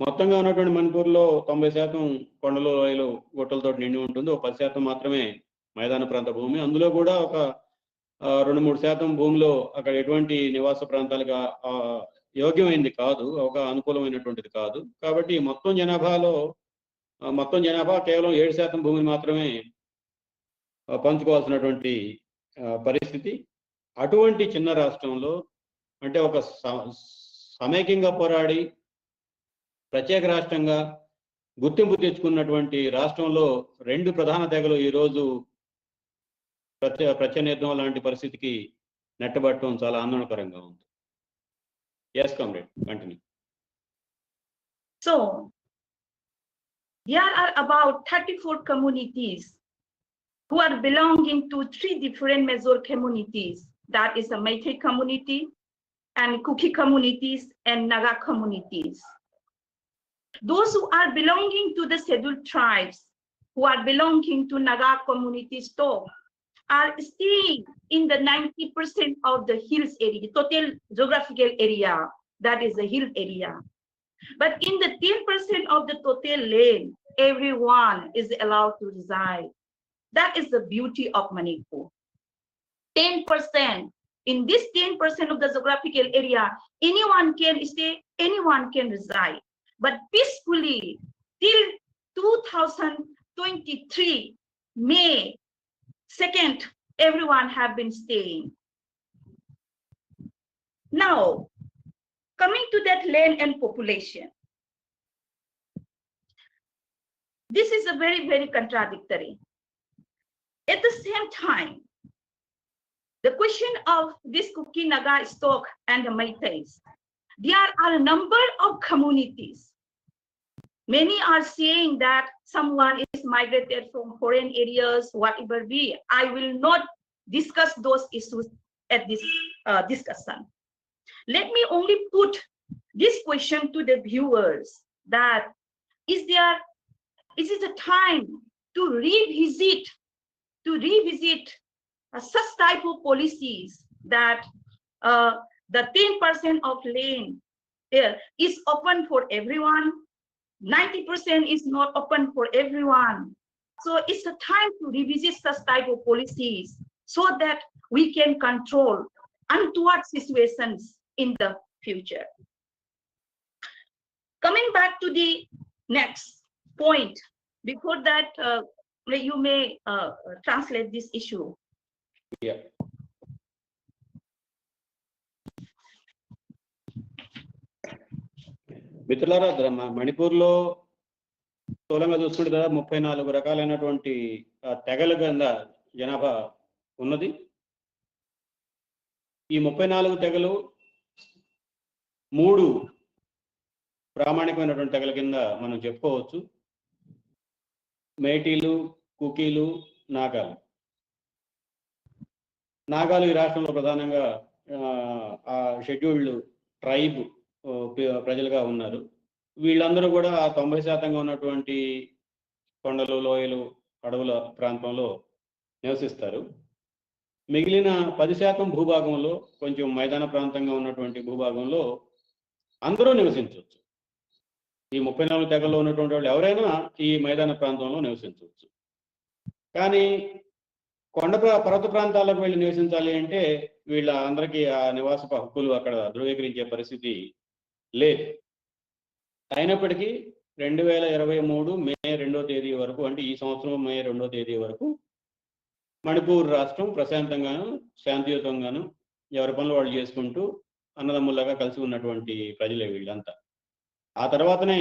మొత్తంగా ఉన్నటువంటి మణిపూర్లో 90% కొండలు లోయలు గుట్టలతో నిండి ఉంటుంది. ఒక 10% మాత్రమే మైదాన ప్రాంత భూమి. అందులో కూడా ఒక 2-3% భూమిలో అక్కడ ఎటువంటి నివాస ప్రాంతాలుగా యోగ్యమైనది కాదు, ఒక అనుకూలమైనటువంటిది కాదు. కాబట్టి మొత్తం జనాభా కేవలం 7% భూమిని మాత్రమే పంచుకోవాల్సినటువంటి పరిస్థితి. అటువంటి చిన్న రాష్ట్రంలో అంటే ఒక సమైక్యంగా పోరాడి ప్రత్యేక రాష్ట్రంగా గుర్తింపు తెచ్చుకున్నటువంటి రాష్ట్రంలో 2 ప్రధాన తెగలు ఈరోజు ప్రత్యానిర్థం లాంటి పరిస్థితికి నెట్టబట్టడం చాలా ఆందోళనకరంగా ఉంది. Yes, comrade, continue. So there are about 34 communities who are belonging to 3 different major communities. That is the Meitei community and Kuki communities and Naga communities. Those who are belonging to the scheduled tribes, who are belonging to Naga community stock, are staying in the 90% of the hills area, total geographical area, that is the hill area. But in the 10% of the total land, everyone is allowed to reside. That is the beauty of Manipur. 10%. In this 10% of the geographical area, anyone can stay, anyone can reside. But peacefully till 2023 May 2nd, everyone have been staying. Now, coming to that land and population, this is a very, very contradictory. At the same time, the question of this Kuki, Naga, stock and the Meiteis, there are a number of communities. Many are saying that someone is migrated from foreign areas, whatever be. I will not discuss those issues at this discussion. Let me only put this question to the viewers, that is it a time to revisit such type of policies that the 10% of land there is open for everyone, 90% is not open for everyone. So it's a time to revisit such type of policies so that we can control untoward situations in the future. Coming back to the next point, before that, you may translate this issue. Yeah. మిత్రులారా, మణిపూర్లో స్థూలంగా చూసుకుంటే దాదాపు 34 రకాలైనటువంటి తెగల కింద జనాభా ఉన్నది. ఈ 34 తెగలు 3 ప్రామాణికమైనటువంటి తెగల కింద మనం చెప్పుకోవచ్చు. మేటీలు, కుకీలు, నాగాలు. నాగాలు ఈ రాష్ట్రంలో ప్రధానంగా షెడ్యూల్డ్ ట్రైబ్ ప్రజలుగా ఉన్నారు. వీళ్ళందరూ కూడా 90% ఉన్నటువంటి కొండలు, లోయలు, అడవుల ప్రాంతంలో నివసిస్తారు. మిగిలిన 10% భూభాగంలో, కొంచెం మైదాన ప్రాంతంగా ఉన్నటువంటి భూభాగంలో అందరూ నివసించవచ్చు. ఈ 34 తెగల్లో ఉన్నటువంటి వాళ్ళు ఎవరైనా ఈ మైదాన ప్రాంతంలో నివసించవచ్చు. కానీ పర్వత ప్రాంతాలకు వెళ్ళి నివసించాలి అంటే వీళ్ళ అందరికీ ఆ నివాస హక్కులు అక్కడ ధృవీకరించే పరిస్థితి లేదు. అయినప్పటికీ 2023 మే 2వ తేదీ వరకు, అంటే ఈ సంవత్సరం మే 2వ తేదీ వరకు మణిపూర్ రాష్ట్రం ప్రశాంతంగాను, శాంతియుతంగాను ఎవరి పనులు వాళ్ళు చేసుకుంటూ అన్నదమ్ములాగా కలిసి ఉన్నటువంటి ప్రజలే వీళ్ళంతా. ఆ తర్వాతనే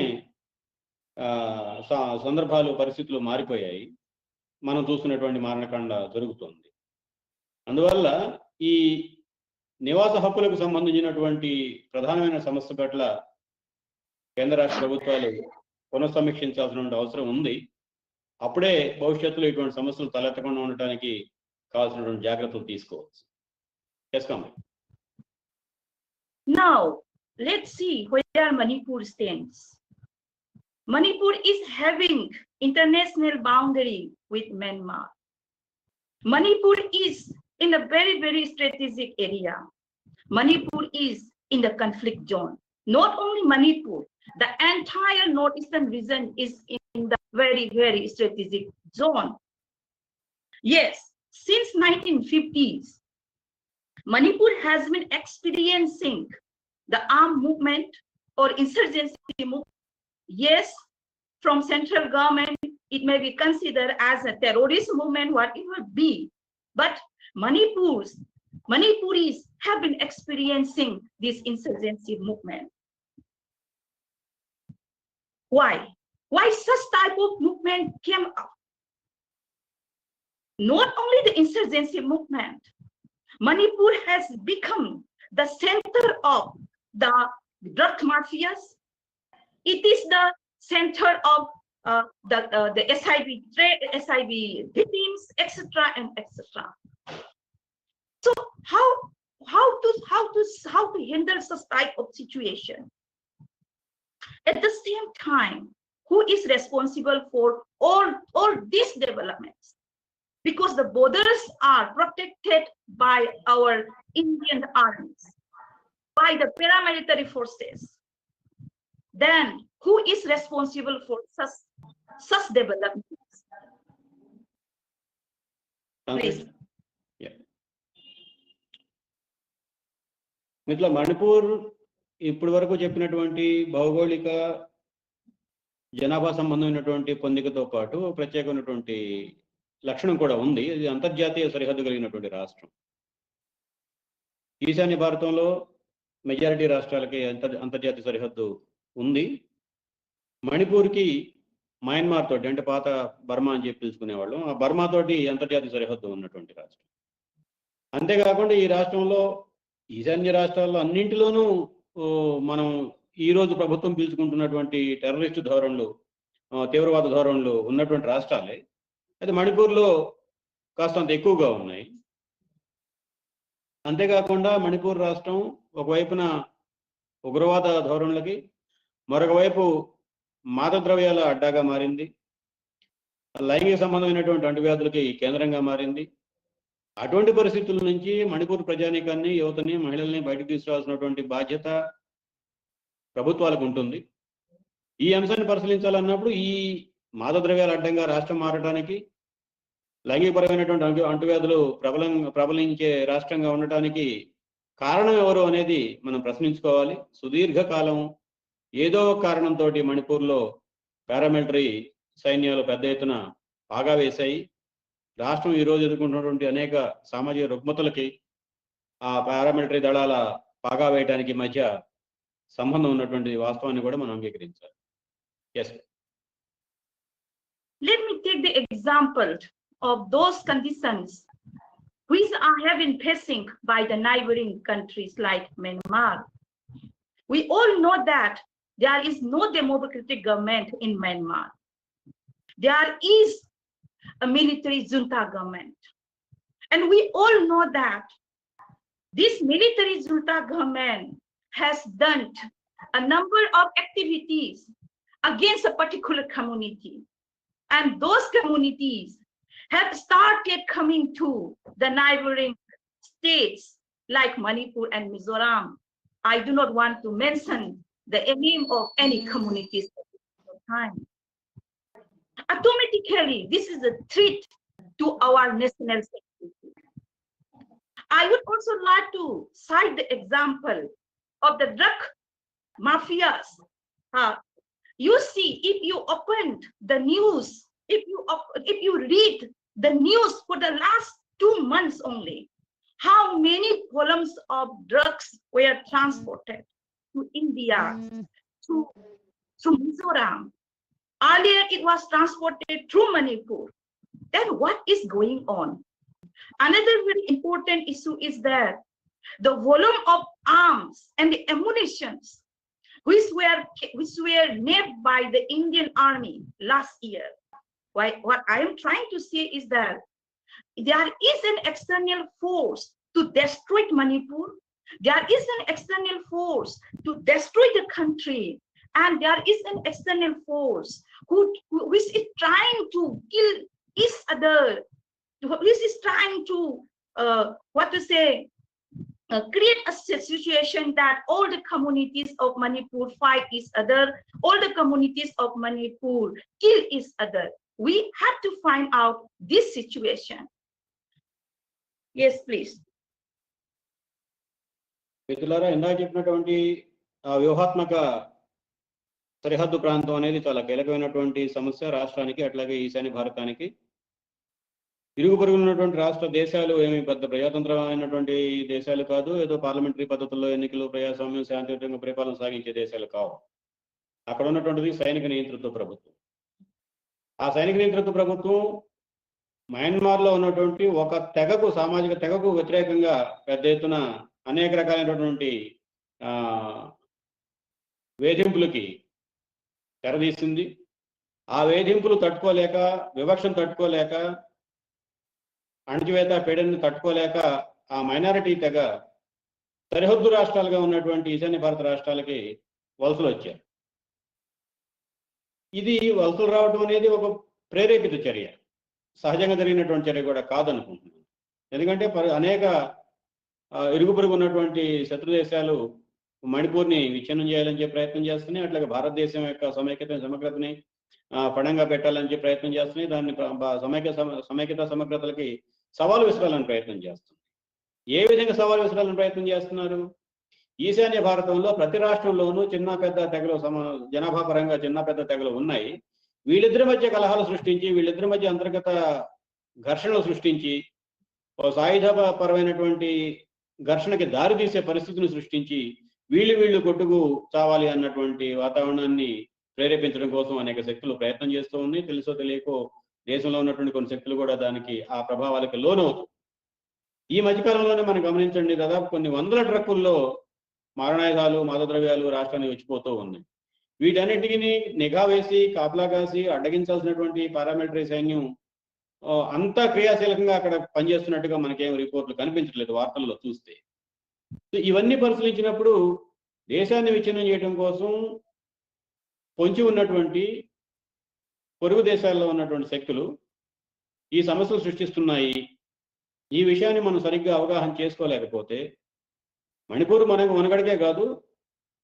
సందర్భాలు, పరిస్థితులు మారిపోయాయి. మనం చూస్తున్నటువంటి మారణకాండ జరుగుతుంది. అందువల్ల ఈ నివాస హక్కులకు సంబంధించినటువంటి ప్రధానమైన సమస్య పట్ల కేంద్ర రాష్ట్ర ప్రభుత్వాలు పునఃసమీక్షించాల్సిన అవసరం ఉంది. అప్పుడే భవిష్యత్తులో ఇటువంటి సమస్యలు తలెత్తకుండా ఉండటానికి కావాల్సినటువంటి జాగ్రత్తలు తీసుకోవచ్చు. Now let's see where Manipur stands. Manipur is having international boundary with Myanmar. Manipur is in a very, very strategic area. Manipur is in the conflict zone. Not only Manipur, The entire northeastern region is in the very, very strategic zone. Yes, since 1950s, Manipur has been experiencing the armed movement or insurgency movement. Yes, from central government, it may be considered as a terrorist movement, whatever be. But Manipuris have been experiencing this insurgency movement. Why? Why such type of movement came up? Not only the insurgency movement, Manipur has become the center of the drug mafias. It is the center of the SIV victims, etc. and etc. So how to handle such type of situation? At the same time, who is responsible for all these developments? Because the borders are protected by our Indian armies, by the paramilitary forces. Then who is responsible for such developments? Please. Yeah. ఇట్లా మణిపూర్ ఇప్పటి వరకు చెప్పినటువంటి భౌగోళిక జనాభా సంబంధమైనటువంటి పొందికతో పాటు ప్రత్యేకమైనటువంటి లక్షణం కూడా ఉంది. ఇది అంతర్జాతీయ సరిహద్దు కలిగినటువంటి రాష్ట్రం. ఈశాన్య భారతంలో మెజారిటీ రాష్ట్రాలకి అంతర్జాతీయ సరిహద్దు ఉంది. మణిపూర్కి మయన్మార్ తోటి, అంటే పాత బర్మా అని చెప్పి పిలుచుకునేవాళ్ళం, ఆ బర్మా తోటి అంతర్జాతీయ సరిహద్దు ఉన్నటువంటి రాష్ట్రం. అంతేకాకుండా ఈ రాష్ట్రంలో ఈశాన్య రాష్ట్రాల్లో అన్నింటిలోనూ మనం ఈరోజు ప్రభుత్వం పీల్చుకుంటున్నటువంటి టెర్రరిస్టు ధోరణులు, తీవ్రవాద ధోరణులు ఉన్నటువంటి రాష్ట్రాలే. అయితే మణిపూర్లో కాస్తంత ఎక్కువగా ఉన్నాయి. అంతేకాకుండా మణిపూర్ రాష్ట్రం ఒకవైపున ఉగ్రవాద ధోరణులకి, మరొక వైపు మాదద్రవ్యాల అడ్డాగా మారింది, లైంగిక సంబంధమైనటువంటి అంటువ్యాధులకి కేంద్రంగా మారింది. అటువంటి పరిస్థితుల నుంచి మణిపూర్ ప్రజానీకాన్ని, యువతని, మహిళల్ని బయటకు తీసుకురావాల్సినటువంటి బాధ్యత ప్రభుత్వాలకు ఉంటుంది. ఈ అంశాన్ని పరిశీలించాలన్నప్పుడు ఈ మాదద్రవ్యాల అడ్డంగా రాష్ట్రం మారడానికి, లైంగికపరమైనటువంటి అంటువ్యాధులు ప్రబలించే రాష్ట్రంగా ఉండటానికి కారణం ఎవరు అనేది మనం ప్రశ్నించుకోవాలి. సుదీర్ఘకాలం ఏదో కారణంతో మణిపూర్లో పారామిలిటరీ సైన్యాలు పెద్ద ఎత్తున పాగా వేశాయి. రాష్ట్రం ఈరోజు ఎదుర్కొంటున్నటువంటి అనేక సామాజిక రుగ్మతలకి ఆ పారామిలిటరీ దళాల పాగా వేయడానికి మధ్య సంబంధం ఉన్నటువంటి వాస్తవాన్ని కూడా మనం అంగీకరించాలి. Yes. Let me take the example of those conditions which have been facing by the neighboring countries like Myanmar. We all know that there is no democratic government in Myanmar. There is a military junta government. And we all know that this military junta government has done a number of activities against a particular community. And those communities have started coming to the neighboring states like Manipur and Mizoram. I do not want to mention the name of any communities at this time. Automatically, this is a threat to our national security. I would also like to cite the example of the drug mafias. You see, if you open the news, if you read the news for the last 2 months only, how many volumes of drugs were transported to India, to Mizoram. Earlier, it was transported through Manipur. Then what is going on? Another very important issue is that the volume of arms and the ammunitions which were nabbed by the Indian Army last year. What I am trying to say is that there is an external force to destroy Manipur. There is an external force to destroy the country. And there is an external force which is trying to kill each other, which is trying to, create a situation that all the communities of Manipur fight each other, all the communities of Manipur kill each other. We have to find out this situation. Yes, please. మిత్రులారా, ఇందాక చెప్పినటువంటి వ్యూహాత్మక సరిహద్దు ప్రాంతం అనేది చాలా కీలకమైనటువంటి సమస్య రాష్ట్రానికి, అట్లాగే ఈశాన్య భారతానికి. ఇరుగు పొరుగున ఉన్నటువంటి రాష్ట్ర దేశాలు ఏమి పెద్ద ప్రజాతంత్రమైనటువంటి దేశాలు కాదు, ఏదో పార్లమెంటరీ పద్ధతుల్లో ఎన్నికలు, ప్రజాస్వామ్యం, శాంతియుతంగా పరిపాలన సాగించే దేశాలు కావు. అక్కడ ఉన్నటువంటిది సైనిక నియంతృత్వ ప్రభుత్వం. ఆ సైనిక నియంతృత్వ ప్రభుత్వం మయన్మార్లో ఉన్నటువంటి ఒక తెగకు, సామాజిక తెగకు వ్యతిరేకంగా పెద్ద ఎత్తున అనేక రకాలైనటువంటి వేధింపులకి తెరదీసింది. ఆ వేధింపులు తట్టుకోలేక, వివక్షను తట్టుకోలేక, అణచివేత పీడనను తట్టుకోలేక ఆ మైనారిటీ తెగ సరిహద్దు రాష్ట్రాలుగా ఉన్నటువంటి ఈశాన్య భారత రాష్ట్రాలకి వలసలు వచ్చారు. ఇది వలసలు రావడం అనేది ఒక ప్రేరేపిత చర్య, సహజంగా జరిగినటువంటి చర్య కూడా కాదనుకుంటున్నాను. ఎందుకంటే అనేక ఇరుగు పొరుగు ఉన్నటువంటి శత్రు దేశాలు మణిపూర్ని విచ్ఛిన్నం చేయాలని చెప్పి ప్రయత్నం చేస్తున్నాయి. అట్లాగే భారతదేశం యొక్క సమగ్రతని పణంగా పెట్టాలని చెప్పి ప్రయత్నం చేస్తున్నాయి. దాన్ని సమైక్యత సమగ్రతలకి సవాలు విసరాలని ప్రయత్నం చేస్తుంది. ఏ విధంగా సవాలు విసరాలని ప్రయత్నం చేస్తున్నారు? ఈశాన్య భారతంలో ప్రతి రాష్ట్రంలోనూ చిన్న పెద్ద తెగలు, జనాభా పరంగా చిన్న పెద్ద తెగలు ఉన్నాయి. వీళ్ళిద్దరి మధ్య కలహాలు సృష్టించి, వీళ్ళిద్దరి మధ్య అంతర్గత ఘర్షణలు సృష్టించి, సాయుధ పరమైనటువంటి ఘర్షణకి దారితీసే పరిస్థితిని సృష్టించి, వీళ్ళు కొట్టుకు చావాలి అన్నటువంటి వాతావరణాన్ని ప్రేరేపించడం కోసం అనేక శక్తులు ప్రయత్నం చేస్తూ ఉన్నాయి. తెలుసో తెలియకో దేశంలో ఉన్నటువంటి కొన్ని శక్తులు కూడా దానికి, ఆ ప్రభావాలకి లోనవుతాయి. ఈ మధ్యకాలంలోనే మనం గమనించండి, దాదాపు కొన్ని వందల ట్రక్కుల్లో మారణాయుధాలు, మాదద్రవ్యాలు రాష్ట్రానికి వచ్చిపోతూ ఉన్నాయి. వీటన్నిటిని నిఘా వేసి, కాపలా కాసి అడ్డగించాల్సినటువంటి పారామిలిటరీ సైన్యం అంతా క్రియాశీలకంగా అక్కడ పనిచేస్తున్నట్టుగా మనకేం రిపోర్ట్లు కనిపించట్లేదు వార్తల్లో చూస్తే. ఇవన్నీ పరిశీలించినప్పుడు దేశాన్ని విచ్ఛిన్నం చేయడం కోసం పొంచి ఉన్నటువంటి పొరుగు దేశాల్లో ఉన్నటువంటి శక్తులు ఈ సమస్యలు సృష్టిస్తున్నాయి. ఈ విషయాన్ని మనం సరిగ్గా అవగాహన చేసుకోలేకపోతే మణిపూర్ మనగడికే కాదు,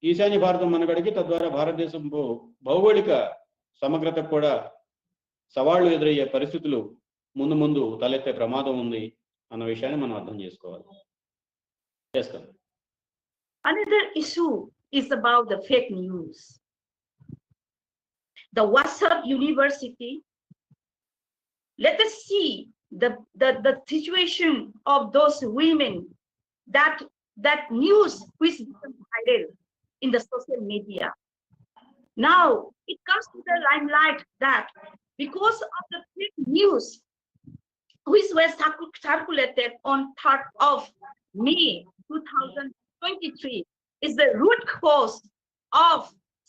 ఈశాన్య భారతం మనగడికి, తద్వారా భారతదేశం భౌగోళిక సమగ్రతకు కూడా సవాళ్లు ఎదురయ్యే పరిస్థితులు ముందు తలెత్తే ప్రమాదం ఉంది అన్న విషయాన్ని మనం అర్థం చేసుకోవాలి. చేస్తాం. Another issue is about the fake news. The WhatsApp University. Let us see the situation of those women, that news which becomes viral in the social media. Now it comes to the limelight that because of the fake news which was circulated on 3rd of May 2023 is the root cause of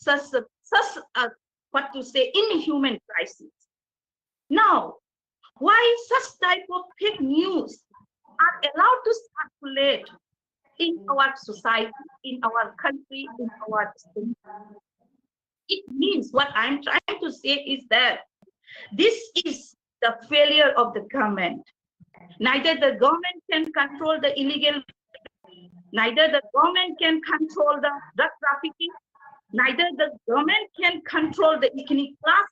such inhuman crisis. Now, why such type of fake news are allowed to circulate in our society, in our country, in our state? It means, what I'm trying to say is that this is the failure of the government. Neither the government can control the illegal, neither the government can control the drug trafficking, neither the government can control the ethnic class,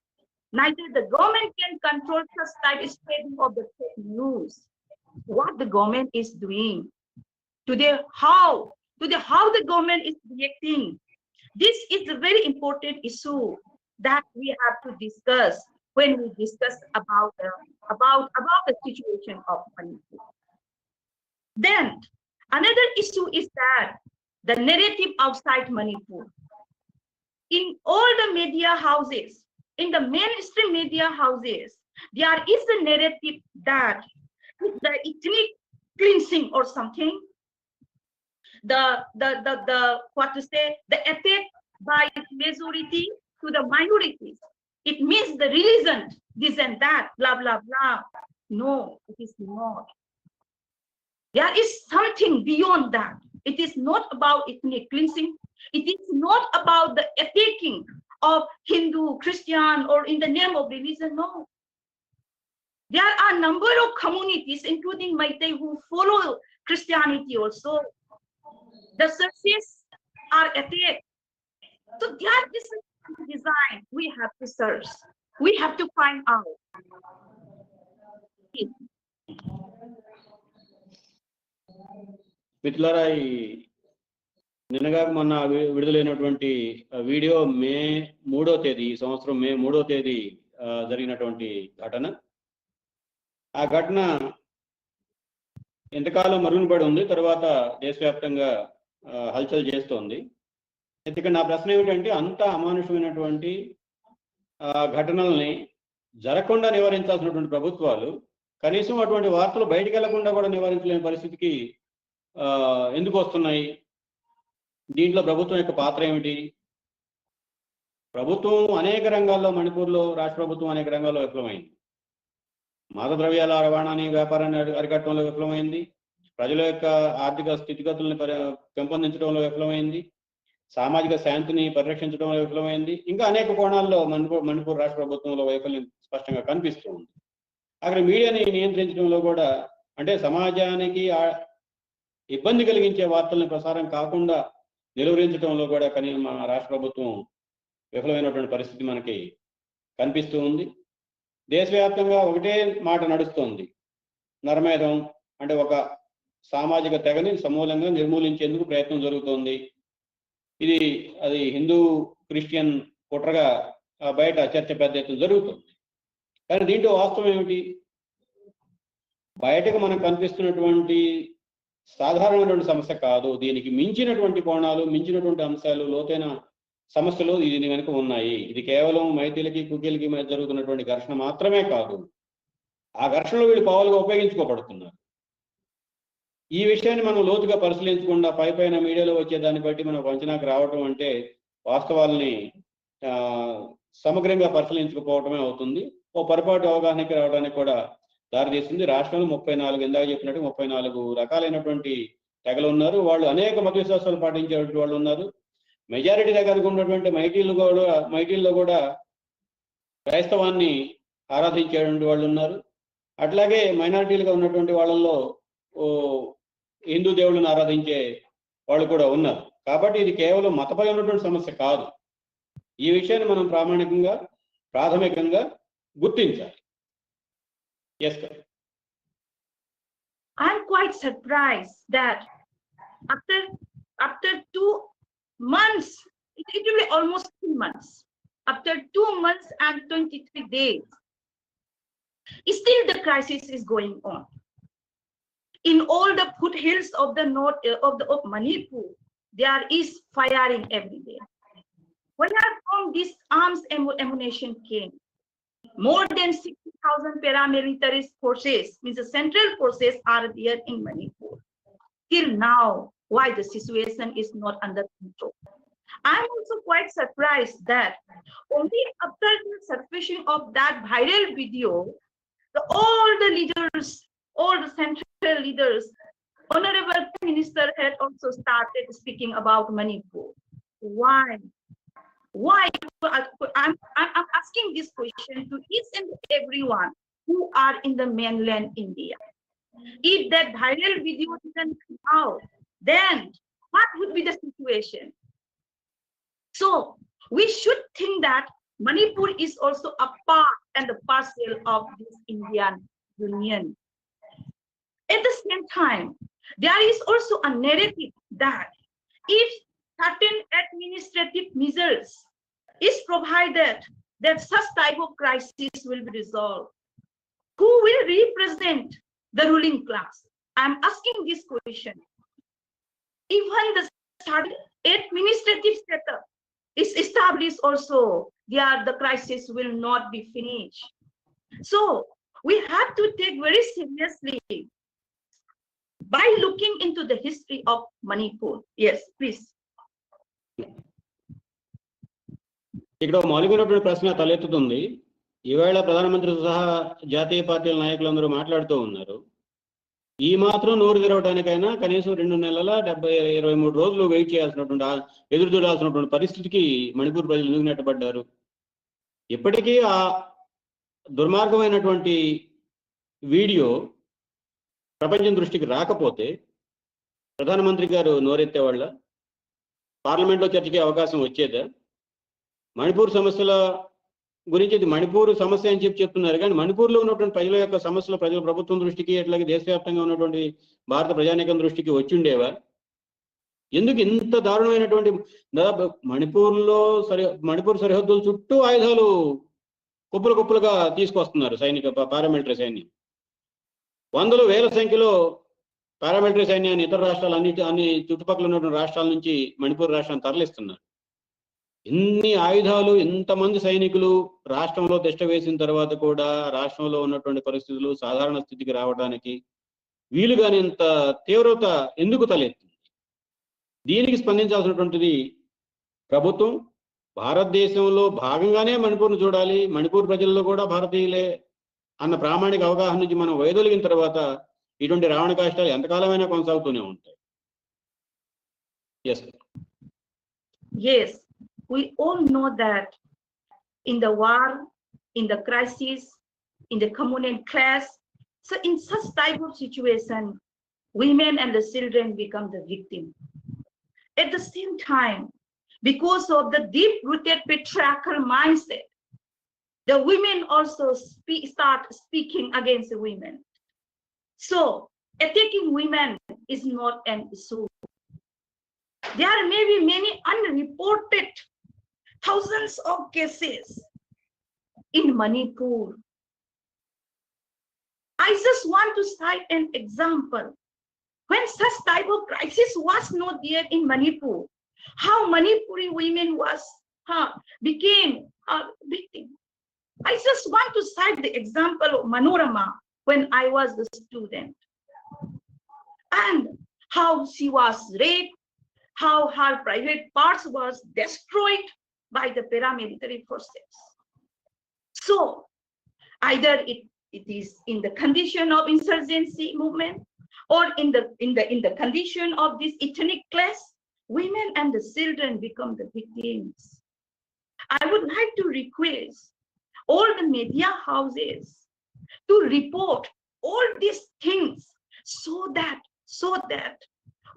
neither the government can control such type of spreading of the fake news. What the government is doing today, how the government is reacting. This is a very important issue that we have to discuss when we discuss about the situation of Manipur. Then another issue is that the narrative outside Manipur. In all the media houses, in the mainstream media houses, there is a narrative that the ethnic cleansing or something, the attack by majority to the minorities. It means the religion, this and that, blah, blah, blah. No, it is not. There is something beyond that. It is not about ethnic cleansing. It is not about the attacking of Hindu, Christian, or in the name of religion. No. There are a number of communities, including Meitei, who follow Christianity also. The churches are attacked. So that is the design we have to search. We have to find out. మిత్రులారా, నిన్నగా మొన్న విడుదలైనటువంటి video మే 3వ తేదీ, ఈ సంవత్సరం మే 3వ తేదీ జరిగినటువంటి ఘటన. ఆ ఘటన ఎంతకాలం మరుగునపడి ఉంది, తర్వాత దేశవ్యాప్తంగా హల్చల్ చేస్తోంది. ఇక్కడ నా ప్రశ్న ఏమిటంటే, అంత అమానుషమైనటువంటి ఘటనల్ని జరగకుండా నివారించాల్సినటువంటి ప్రభుత్వాలు కనీసం అటువంటి వార్తలు బయటికి వెళ్లకుండా కూడా నివారించలేని పరిస్థితికి ఎందుకు వస్తున్నాయి? దీంట్లో ప్రభుత్వం యొక్క పాత్ర ఏమిటి? ప్రభుత్వం అనేక రంగాల్లో, మణిపూర్లో రాష్ట్ర ప్రభుత్వం అనేక రంగాల్లో విఫలమైంది. మాదక ద్రవ్యాల రవాణాని, వ్యాపారాన్ని అరికట్టడంలో విఫలమైంది. ప్రజల యొక్క ఆర్థిక స్థితిగతుల్ని పెంపొందించడంలో విఫలమైంది. సామాజిక శాంతిని పరిరక్షించడంలో విఫలమైంది. ఇంకా అనేక కోణాల్లో మణిపూర్ రాష్ట్ర ప్రభుత్వంలో వైఫల్యం స్పష్టంగా కనిపిస్తూ ఉంది. అక్కడ మీడియాని నియంత్రించడంలో కూడా, అంటే సమాజానికి ఇబ్బంది కలిగించే వార్తలను ప్రసారం కాకుండా నిలువరించడంలో కూడా మన రాష్ట్ర ప్రభుత్వం విఫలమైనటువంటి పరిస్థితి మనకి కనిపిస్తూ ఉంది. దేశవ్యాప్తంగా ఒకటే మాట నడుస్తోంది, నరమేధం అంటే ఒక సామాజిక తెగని సమూలంగా నిర్మూలించేందుకు ప్రయత్నం జరుగుతోంది. అది హిందూ క్రిస్టియన్ కుట్రగా బయట చర్చ పెద్ద ఎత్తున జరుగుతుంది. కానీ దీంట్లో వాస్తవం ఏమిటి? బయటకు మనకు కనిపిస్తున్నటువంటి సాధారణమైనటువంటి సమస్య కాదు, దీనికి మించినటువంటి కోణాలు, మించినటువంటి అంశాలు, లోతైన సమస్యలు దీని వెనుక ఉన్నాయి. ఇది కేవలం మైతీలకి కుకీలకి మధ్య జరుగుతున్నటువంటి ఘర్షణ మాత్రమే కాదు, ఆ ఘర్షణలో వీళ్ళు పావులుగా ఉపయోగించుకోబడుతున్నారు. ఈ విషయాన్ని మనం లోతుగా పరిశీలించకుండా పైన మీడియాలో వచ్చే దాన్ని బట్టి మనం అంచనాకు రావటం అంటే వాస్తవాలని సమగ్రంగా పరిశీలించకపోవటమే అవుతుంది. ఓ పొరపాటు అవగాహనకి రావడానికి కూడా దారితీస్తుంది. రాష్ట్రంలో 34, ఇందాక చెప్పినట్టు 34 రకాలైనటువంటి తెగలు ఉన్నారు. వాళ్ళు అనేక మత విశ్వాసాలు పాటించేటువంటి వాళ్ళు ఉన్నారు. మెజారిటీ దగ్గరకు ఉన్నటువంటి మైటీల్లో కూడా క్రైస్తవాన్ని ఆరాధించేటువంటి వాళ్ళు ఉన్నారు. అట్లాగే మైనారిటీలుగా ఉన్నటువంటి వాళ్ళల్లో హిందూ దేవుళ్ళని ఆరాధించే వాళ్ళు కూడా ఉన్నారు. కాబట్టి ఇది కేవలం మతపరమైనటువంటి సమస్య కాదు. ఈ విషయాన్ని మనం ప్రాథమికంగా గుర్తించాలి. Yes, sir. I'm quite surprised that after 2 months, it will be almost 3 months. After 2 months and 23 days, still the crisis is going on. In all the foothills of the north of Manipur, there is firing every day. Where from this arms ammunition came? More than 60,000 paramilitary forces, means the central forces, are there in Manipur. Till now, why the situation is not under control? I'm also quite surprised that only after the surfacing of that viral video, all the leaders, all the central leaders, Honorable Minister had also started speaking about Manipur. Why? I'm asking this question to each and everyone who are in the mainland India. If that viral video didn't come out, then what would be the situation? So we should think that Manipur is also a part and a parcel of this Indian Union. At the same time, there is also a narrative that if certain administrative measures is provided, that such type of crisis will be resolved. Who will represent the ruling class? I'm asking this question. Even the administrative setup is established also, the crisis will not be finished. So we have to take very seriously by looking into the history of Manipur. Yes, please. ఇక్కడ మౌలికమైనటువంటి ప్రశ్న తలెత్తుతుంది. ఈవేళ ప్రధానమంత్రి సహా జాతీయ పార్టీల నాయకులందరూ మాట్లాడుతూ ఉన్నారు. ఈ మాత్రం నోరు తెరవడానికైనా కనీసం 2 నెలల 23 రోజులు వెయిట్ చేయాల్సినటువంటి, ఎదురు చూడాల్సినటువంటి పరిస్థితికి మణిపూర్ ప్రజలు ఎందుకు నెట్టబడ్డారు? ఇప్పటికీ ఆ దుర్మార్గమైనటువంటి వీడియో ప్రపంచం దృష్టికి రాకపోతే ప్రధానమంత్రి గారు నోరెత్తేవాళ్ళ? పార్లమెంట్లో చర్చకి అవకాశం వచ్చేదా? మణిపూర్ సమస్యల గురించి ఇది మణిపూర్ సమస్య అని చెప్తున్నారు, కానీ మణిపూర్లో ఉన్నటువంటి ప్రజల యొక్క సమస్యలు ప్రజల ప్రభుత్వం దృష్టికి, అట్లాగే దేశవ్యాప్తంగా ఉన్నటువంటి భారత ప్రజానీకం దృష్టికి వచ్చిండేవా? ఎందుకు ఇంత దారుణమైనటువంటి దాదాపు మణిపూర్ సరిహద్దుల చుట్టూ ఆయుధాలు కుప్పలు కుప్పలుగా తీసుకొస్తున్నారు పారామిలిటరీ సైన్యం. వందలు వేల సంఖ్యలో పారామిలిటరీ సైన్యాన్ని ఇతర రాష్ట్రాలు అన్ని చుట్టుపక్కల ఉన్నటువంటి రాష్ట్రాల నుంచి మణిపూర్ రాష్ట్రాన్ని తరలిస్తున్నారు. ఇన్ని ఆయుధాలు, ఇంతమంది సైనికులు రాష్ట్రంలో తిష్ట వేసిన తర్వాత కూడా రాష్ట్రంలో ఉన్నటువంటి పరిస్థితులు సాధారణ స్థితికి రావడానికి వీలుగానేంత తీవ్రత ఎందుకు తలెత్తింది? దీనికి స్పందించాల్సినటువంటిది ప్రభుత్వం. భారతదేశంలో భాగంగానే మణిపూర్ను చూడాలి, మణిపూర్ ప్రజల్లో కూడా భారతీయులే అన్న ప్రామాణిక అవగాహన నుంచి మనం వైదొలిగిన తర్వాత ఇటువంటి రావణ కష్టాలు ఎంతకాలమైనా కొనసాగుతూనే ఉంటాయి. Yes, we all know that in the war, in the crisis, in the communal class, so in such type of situation, women and the children become the victim. At the same time, because of the deep-rooted patriarchal mindset, the women also start speaking against the women. So attacking women is not an issue. There may be many unreported thousands of cases in Manipur. I just want to cite an example. When such type of crisis was not there in Manipur, how Manipuri women became a victim. I just want to cite the example of Manorama when I was a student, and how she was raped, how her private parts was destroyed by the paramilitary forces. So either it is in the condition of insurgency movement or in the condition of this ethnic class, women and the children become the victims. I would like to request all the media houses to report all these things so that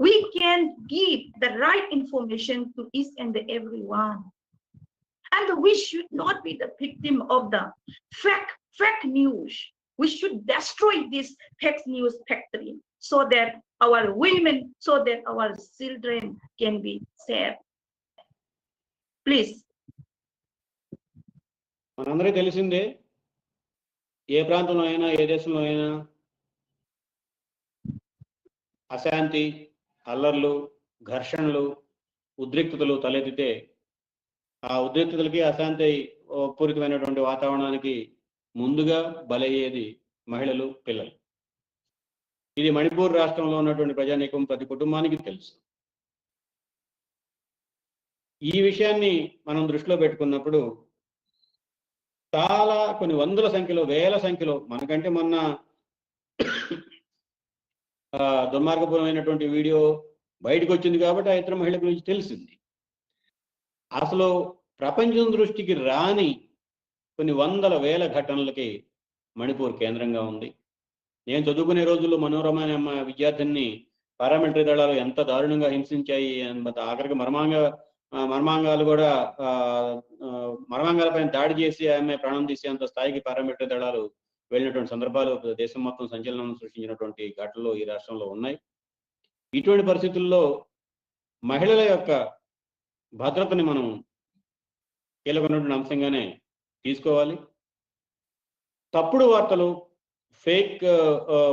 we can give the right information to each and everyone. And we should not be the victim of the fake news. We should destroy this fake news factory so that our women, so that our children can be safe. Please. మనందరికీ తెలిసిందే, ఏ ప్రాంతంలో అయినా ఏ దేశంలో అయినా అశాంతి, అల్లర్లు, ఘర్షణలు, ఉద్రిక్తతలు తలెత్తితే ఆ ఉద్రిక్తతలకి, అశాంతి పూరితమైనటువంటి వాతావరణానికి ముందుగా బలయ్యేది మహిళలు, పిల్లలు. ఇది మణిపూర్ రాష్ట్రంలో ఉన్నటువంటి ప్రజానీకం ప్రతి కుటుంబానికి తెలుసు. ఈ విషయాన్ని మనం దృష్టిలో పెట్టుకున్నప్పుడు చాలా కొన్ని వందల సంఖ్యలో, వేల సంఖ్యలో, మనకంటే మొన్న దుర్మార్గపూర్వమైనటువంటి వీడియో బయటకు వచ్చింది కాబట్టి ఆ ఇతర మహిళల గురించి తెలిసింది. అసలు ప్రపంచం దృష్టికి రాని కొన్ని వందల వేల ఘటనలకి మణిపూర్ కేంద్రంగా ఉంది. నేను చదువుకునే రోజుల్లో మనోరమ అనే విద్యార్థిని పారామిలిటరీ దళాలు ఎంత దారుణంగా హింసించాయి, ఆఖరికి మర్మాంగాలు కూడా మర్మాంగాలపైన దాడి చేసి ఆమె ప్రాణం తీసేంత స్థాయికి పారామిలిటరీ దళాలు వెళ్ళినటువంటి సందర్భాలు దేశం మొత్తం సంచలనం సృష్టించినటువంటి ఘటనలు ఈ రాష్ట్రంలో ఉన్నాయి. ఇటువంటి పరిస్థితుల్లో మహిళల యొక్క భద్రతని మనం కీలకమైనటువంటి అంశంగానే తీసుకోవాలి. తప్పుడు వార్తలు, ఫేక్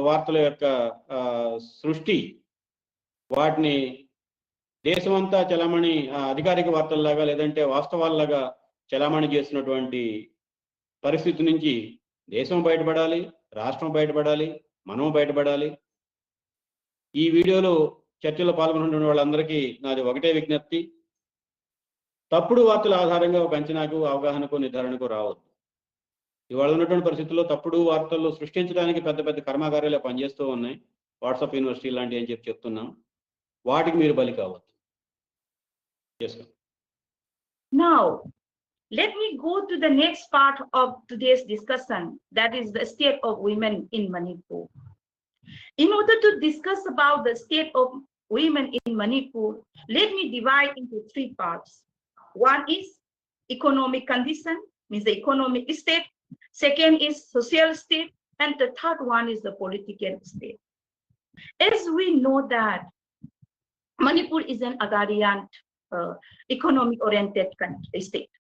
వార్తల యొక్క సృష్టి, వాటిని దేశమంతా చలామణి అధికారిక వార్తల్లాగా లేదంటే వాస్తవాల్లాగా చలామణి చేసినటువంటి పరిస్థితి నుంచి దేశం బయటపడాలి, రాష్ట్రం బయటపడాలి, మనం బయటపడాలి. ఈ వీడియోలో చర్చలో పాల్గొన్న వాళ్ళందరికీ నాది ఒకటే విజ్ఞప్తి: తప్పుడు వార్తల ఆధారంగా ఒక అంచనాకు, అవగాహనకు, నిర్ధారణకు రావద్దు. ఇవాళ ఉన్నటువంటి పరిస్థితుల్లో తప్పుడు వార్తలు సృష్టించడానికి పెద్ద పెద్ద కర్మాగారాలు పనిచేస్తూ ఉన్నాయి. వాట్సాప్ యూనివర్సిటీ లాంటి అని చెప్తున్నాం. వాటికి మీరు బలి కావద్దు. Now, let me go to the next part of today's discussion, that is the state of women in Manipur. In order to discuss about the state of women in Manipur, let me divide into three parts. One is economic condition, means the economic state. Second is social state. And the third one is the political state. As we know that Manipur is an agrarian, economic-oriented state.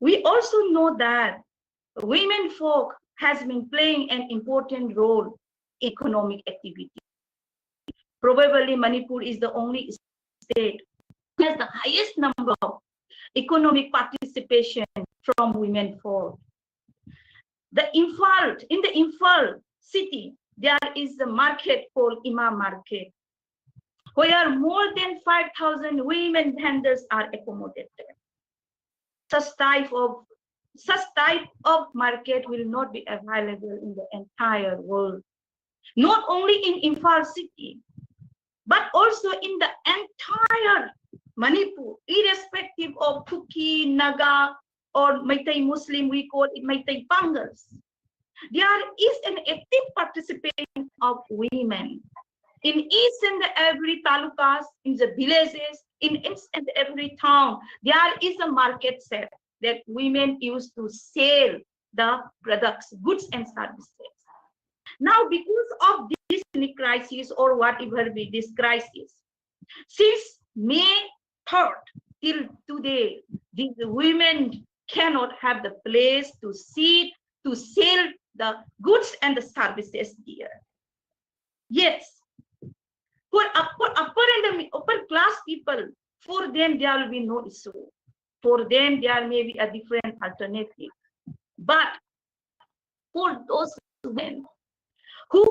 We also know that women folk has been playing an important role in economic activity. Probably Manipur is the only state that has the highest number of economic participation from women folk. In the Imphal city, there is a market called Ima Market, where more than 5,000 women vendors are accommodated. Such type of market will not be available in the entire world. Not only in Imphal city, but also in the entire Manipur, irrespective of Kuki, Naga, or Meitei Muslim, we call it Meitei Pangals. There is an active participation of women in each and every talukas, in the villages, in each and every town. There is a market set that women use to sell the products, goods and services. Now, because of this crisis or whatever be this crisis, since May 3rd till today, these women cannot have the place to sit, to sell the goods and the services here. Yes, for upper class people, for them there will be no issue. For them there may be a different alternative. But for those women who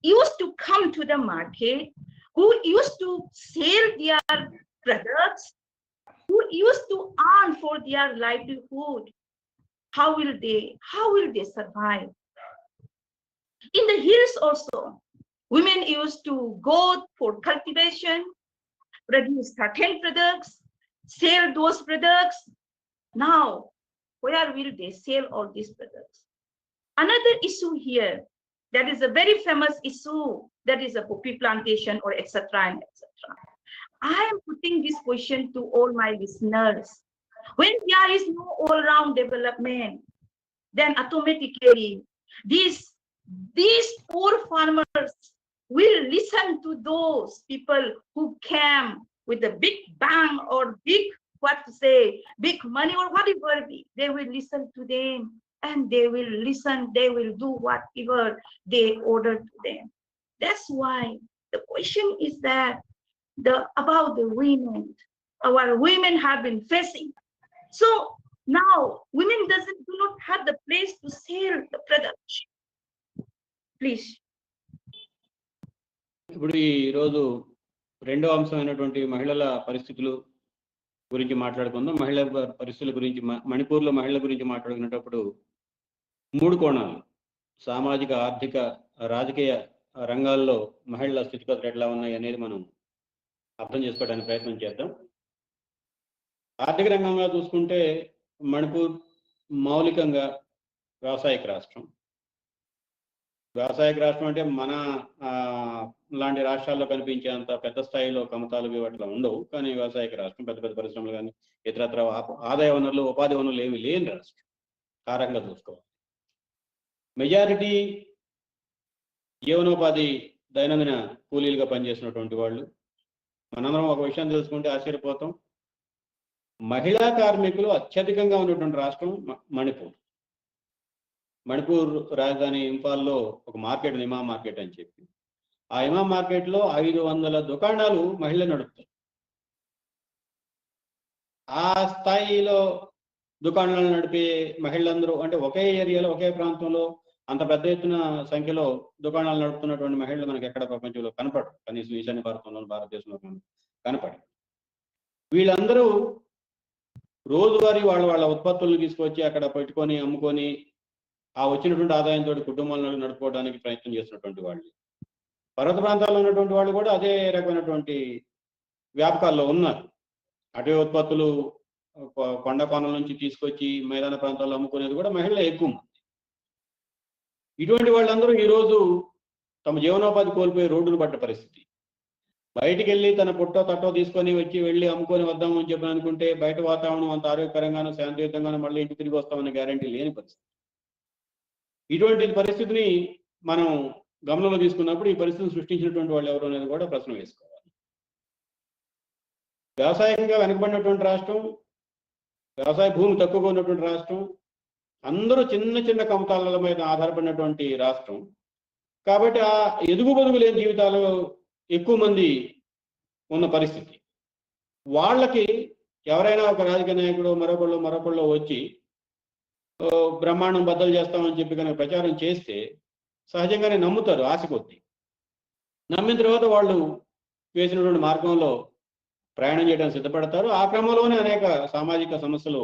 used to come to the market, who used to sell their products, who used to earn for their livelihood, how will they survive? In the hills also, women used to go for cultivation, produce certain products, sell those products. Now, where will they sell all these products? Another issue here, that is a very famous issue, that is a poppy plantation or etc. and etc. I am putting this question to all my listeners. When there is no all-round development, then automatically these poor farmers will listen to those people who came with a big bang or big money or whatever be. They will listen to them and they will do whatever they order to them. That's why the question is that about the women, our women have been facing. So now women do not have the place to sell the product. Please. ఇప్పుడు ఈ రోజు రెండో అంశమైనటువంటి మహిళల పరిస్థితులు గురించి మాట్లాడుకుందాం. మహిళల పరిస్థితుల గురించి, మణిపూర్లో మహిళల గురించి మాట్లాడుకునేటప్పుడు 3 కోణాలు, సామాజిక, ఆర్థిక, రాజకీయ రంగాల్లో మహిళల స్థితిగతులు ఎట్లా ఉన్నాయి అనేది మనం అర్థం చేసుకోవడానికి ప్రయత్నం చేద్దాం. ఆర్థిక రంగంలో చూసుకుంటే మణిపూర్ మౌలికంగా వ్యవసాయక రాష్ట్రం. వ్యవసాయక రాష్ట్రం అంటే మన లాంటి రాష్ట్రాల్లో కనిపించేంత పెద్ద స్థాయిలో కమతాలు అట్లా ఉండవు, కానీ వ్యవసాయక రాష్ట్రం. పెద్ద పెద్ద పరిశ్రమలు కానీ ఇతరత్ర ఆదాయ వనరులు, ఉపాధి వనరులు ఏమి లేని రాష్ట్రం. కారంగా చూసుకోవాలి. మెజారిటీ జీవనోపాధి దైనందిన కూలీలుగా పనిచేసినటువంటి వాళ్ళు. మనందరం ఒక విషయం తెలుసుకుంటే ఆశ్చర్యపోతాం. మహిళా కార్మికులు అత్యధికంగా ఉన్నటువంటి రాష్ట్రం మణిపూర్. మణిపూర్ రాజధాని ఇంఫాల్లో ఒక మార్కెట్, ఇమా మార్కెట్ అని చెప్పి, ఆ ఇమా మార్కెట్లో 500 దుకాణాలు మహిళలు నడుపుతారు. ఆ స్థాయిలో దుకాణాలు నడిపే మహిళలందరూ, అంటే ఒకే ఏరియాలో ఒకే ప్రాంతంలో అంత పెద్ద ఎత్తున సంఖ్యలో దుకాణాలు నడుపుతున్నటువంటి మహిళలు మనకి ఎక్కడ ప్రపంచంలో కనపడరు. కనీసం ఈశాన్య భారతంలో, భారతదేశంలో కనపడరు. వీళ్ళందరూ రోజువారీ వాళ్ళ ఉత్పత్తులను తీసుకొచ్చి అక్కడ పెట్టుకొని అమ్ముకొని ఆ వచ్చినటువంటి ఆదాయంతో కుటుంబాలను నడుపుకోవడానికి ప్రయత్నం చేస్తున్నటువంటి వాళ్ళు. పర్వత ప్రాంతాల్లో ఉన్నటువంటి వాళ్ళు కూడా అదే రకమైనటువంటి వ్యాపకాల్లో ఉన్నారు. అటవీ ఉత్పత్తులు కొండ కోణల నుంచి తీసుకొచ్చి మైదాన ప్రాంతాల్లో అమ్ముకునేది కూడా మహిళలు ఎక్కువ మంది. ఇటువంటి వాళ్ళందరూ ఈరోజు తమ జీవనోపాధి కోల్పోయి రోడ్డును పడ్డ పరిస్థితి. బయటికి వెళ్ళి తన పుట్టో తట్టో తీసుకొని వెళ్ళి అమ్ముకొని వద్దాము అని చెప్పి అనుకుంటే బయట వాతావరణం అంత ఆరోగ్యకరంగానూ శాంతియుతంగానూ మళ్ళీ ఇంటికి తిరిగి వస్తామనే గ్యారంటీ లేని పరిస్థితి. ఇటువంటి పరిస్థితిని మనం గమనంలో తీసుకున్నప్పుడు ఈ పరిస్థితిని సృష్టించినటువంటి వాళ్ళు ఎవరు అనేది కూడా ప్రశ్న వేసుకోవాలి. వ్యవసాయంగా వెనుకబడినటువంటి రాష్ట్రం, వ్యవసాయ భూమి తక్కువగా ఉన్నటువంటి రాష్ట్రం, అందరూ చిన్న చిన్న కమతాల మీద ఆధారపడినటువంటి రాష్ట్రం కాబట్టి ఆ ఎదుగు బదుగు లేని జీవితాలు ఎక్కువ మంది ఉన్న పరిస్థితి. వాళ్ళకి ఎవరైనా ఒక రాజకీయ నాయకుడు మరొకళ్ళు వచ్చి బ్రహ్మాండం బద్దలు చేస్తామని చెప్పి కనుక ప్రచారం చేస్తే సహజంగానే నమ్ముతారు ఆశ కొద్ది. నమ్మిన తర్వాత వాళ్ళు వేసినటువంటి మార్గంలో ప్రయాణం చేయడానికి సిద్ధపడతారు. ఆ క్రమంలోనే అనేక సామాజిక సమస్యలు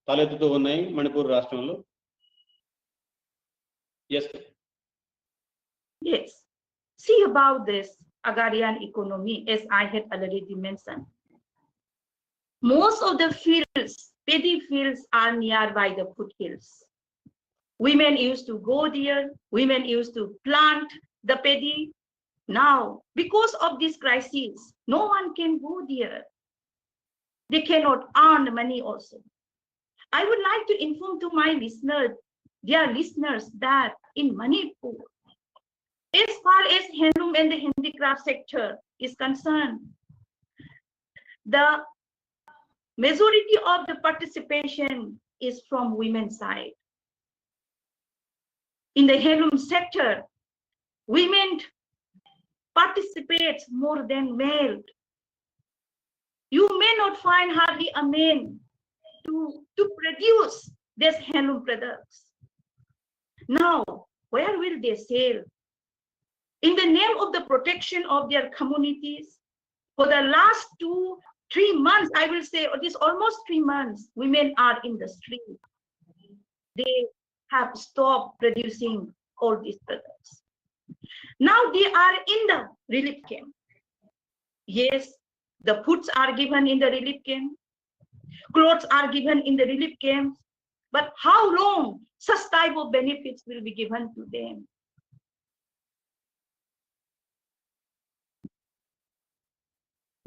తలెత్తుతూ ఉన్నాయి మణిపూర్ రాష్ట్రంలో. Yes. See about this agrarian economy, as I had already mentioned. Most of the fields, paddy fields, are nearby the foothills. Women used to go there. Women used to plant the paddy. Now, because of this crisis, no one can go there. They cannot earn money also. I would like to inform to my listeners, dear listeners, that in Manipur, as far as handloom and the handicraft sector is concerned, the majority of the participation is from women's side. In the handloom sector, women participate more than male. You may not find hardly a man to produce these handloom products. Now, where will they sell? In the name of the protection of their communities, for the last 2-3 months, I will say, it is almost 3 months, women are in the street. They have stopped producing all these products. Now they are in the relief camp. Yes, the foods are given in the relief camp. Clothes are given in the relief camps. But how long such type of benefits will be given to them?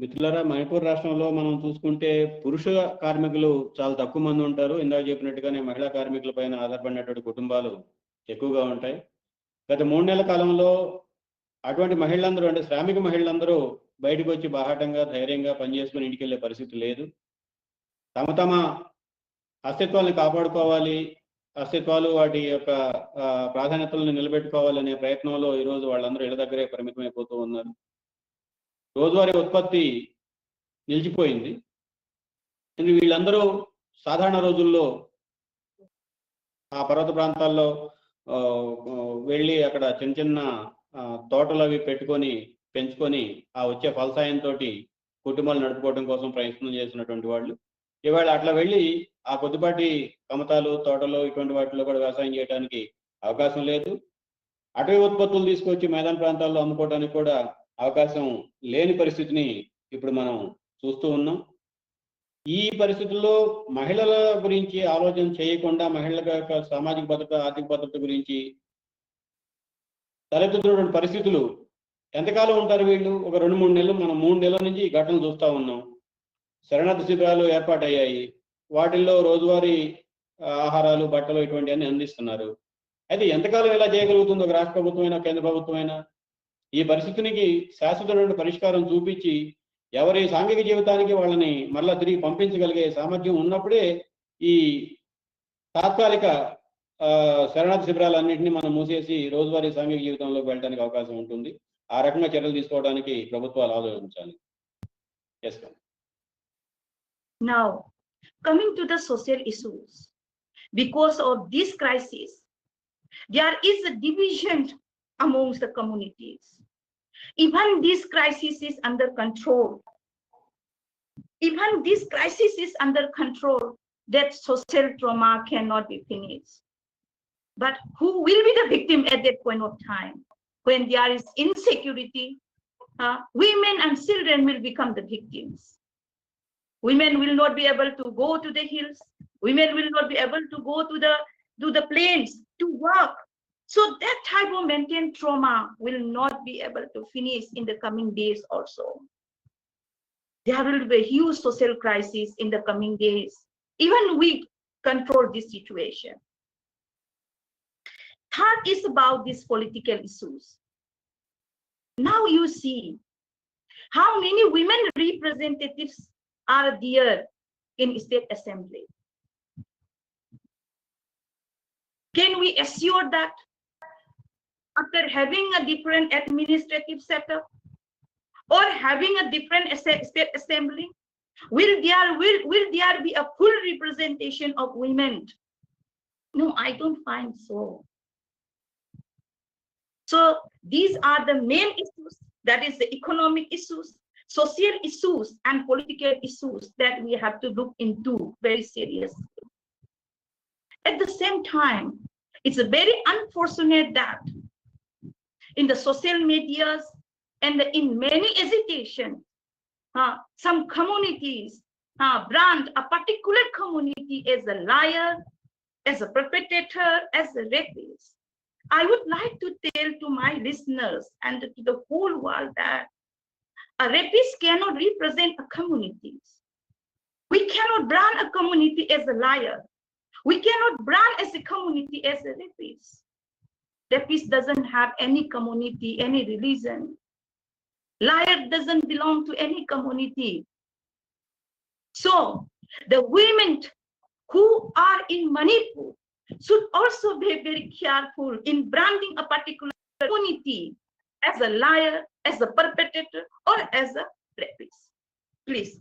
మిత్రులారా, మణిపూర్ రాష్ట్రంలో మనం చూసుకుంటే పురుష కార్మికులు చాలా తక్కువ మంది ఉంటారు. ఇందాక చెప్పినట్టుగానే మహిళా కార్మికుల పైన ఆధారపడినటువంటి కుటుంబాలు ఎక్కువగా ఉంటాయి. గత 3 నెలల కాలంలో అటువంటి మహిళలందరూ, అంటే శ్రామిక మహిళలందరూ బయటకు వచ్చి బాహాటంగా ధైర్యంగా పనిచేసుకుని ఇంటికి వెళ్ళే పరిస్థితి లేదు. తమ అస్తిత్వాన్ని కాపాడుకోవాలి, అస్తిత్వాలు వాటి యొక్క ప్రాధాన్యతలను నిలబెట్టుకోవాలనే ప్రయత్నంలో ఈరోజు వాళ్ళందరూ ఇళ్ళ దగ్గరే పరిమితమైపోతూ ఉన్నారు. రోజువారీ ఉత్పత్తి నిలిచిపోయింది. వీళ్ళందరూ సాధారణ రోజుల్లో ఆ పర్వత ప్రాంతాల్లో వెళ్ళి అక్కడ చిన్న చిన్న తోటలు అవి పెంచుకొని ఆ వచ్చే ఫలసాయంతో కుటుంబాలు నడుపుకోవడం కోసం ప్రయత్నం చేసినటువంటి వాళ్ళు ఇవాళ అట్లా వెళ్ళి ఆ కొద్దిపాటి కమతాలు, తోటలు ఇటువంటి వాటిలో కూడా వ్యవసాయం చేయడానికి అవకాశం లేదు. అటవీ ఉత్పత్తులు తీసుకొచ్చి మైదాన ప్రాంతాల్లో అమ్ముకోవడానికి కూడా అవకాశం లేని పరిస్థితిని ఇప్పుడు మనం చూస్తూ ఉన్నాం. ఈ పరిస్థితుల్లో మహిళల గురించి ఆలోచన చేయకుండా, మహిళల యొక్క సామాజిక భద్రత, ఆర్థిక భద్రత గురించి తలెత్తుతున్నటువంటి పరిస్థితులు ఎంతకాలం ఉంటారు వీళ్ళు? ఒక 2-3 నెలలు, మనం 3 నెలల నుంచి ఈ ఘటనలు చూస్తూ ఉన్నాం. శరణార్థి శిబిరాలు ఏర్పాటయ్యాయి. వాటిల్లో రోజువారీ ఆహారాలు, బట్టలు ఇటువంటివన్నీ అందిస్తున్నారు. అయితే ఎంతకాలం ఇలా చేయగలుగుతుంది ఒక రాష్ట్ర ప్రభుత్వమైనా, కేంద్ర ప్రభుత్వమైనా? ఈ పరిస్థితికి శాశ్వతమైన పరిష్కారం చూపించి ఎవరి సాంఘిక జీవితానికి వాళ్ళని మరలా తిరిగి పంపించగలిగే సామర్థ్యం ఉన్నప్పుడే ఈ తాత్కాలిక శరణార్థి శిబిరాలన్నింటినీ మనం మూసేసి రోజువారీ సాంఘిక జీవితంలోకి వెళ్ళడానికి అవకాశం ఉంటుంది. ఆ రకంగా చర్యలు తీసుకోవడానికి ప్రభుత్వాలు ఆలోచించాలి. Now, coming to the social issues, because of this crisis, there is a division amongst the communities. Even this crisis is under control. Even this crisis is under control, that social trauma cannot be finished. But who will be the victim at that point of time? When there is insecurity, women and children will become the victims. Women will not be able to go to the hills. Women will not be able to go to the plains to work. So that type of mental trauma will not be able to finish in the coming days also. There will be a huge social crisis in the coming days. Even we control this situation. Third is about these political issues. Now you see how many women representatives are there in state assembly. Can we assure that after having a different administrative setup or having a different state assembly, will there be a full representation of women? No, I don't find so. So these are the main issues, that is the economic issues, social issues, and political issues that we have to look into very seriously. At the same time, it's very unfortunate that in the social medias and in many agitation, some communities brand a particular community as a liar, as a perpetrator, as a rapist. I would like to tell to my listeners and to the whole world that a rapist cannot represent a community. We cannot brand a community as a liar. We cannot brand as a community as a rapist. Rapist doesn't have any community, any religion. Liar doesn't belong to any community. So the women who are in Manipur should also be very careful in branding a particular community as a liar, as a perpetrator, or as a rapist. Please.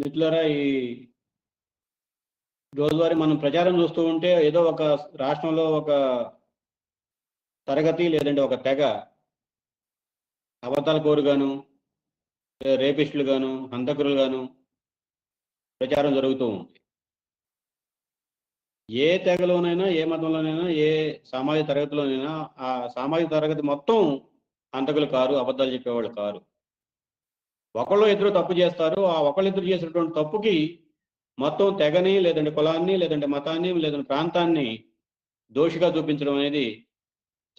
మిత్రులారా, ఈ రోజువారీ మనం ప్రచారం చూస్తూ ఉంటే ఏదో ఒక రాష్ట్రంలో ఒక తరగతి లేదంటే ఒక తెగ అబద్ధాల కోరుగాను, రేపిస్టులు గాను, హంతకులు గాను ప్రచారం జరుగుతూ ఉంది. ఏ తెగలోనైనా, ఏ మతంలోనైనా, ఏ సామాజిక తరగతిలోనైనా ఆ సామాజిక తరగతి మొత్తం హంతకులు కారు, అబద్ధాలు చెప్పేవాళ్ళు కారు. ఒకళ్ళు ఇద్దరు తప్పు చేస్తారు. ఆ ఒకళ్ళిద్దరు చేసినటువంటి తప్పుకి మొత్తం తెగని, లేదంటే కులాన్ని, లేదంటే మతాన్ని, లేదంటే ప్రాంతాన్ని దోషిగా చూపించడం అనేది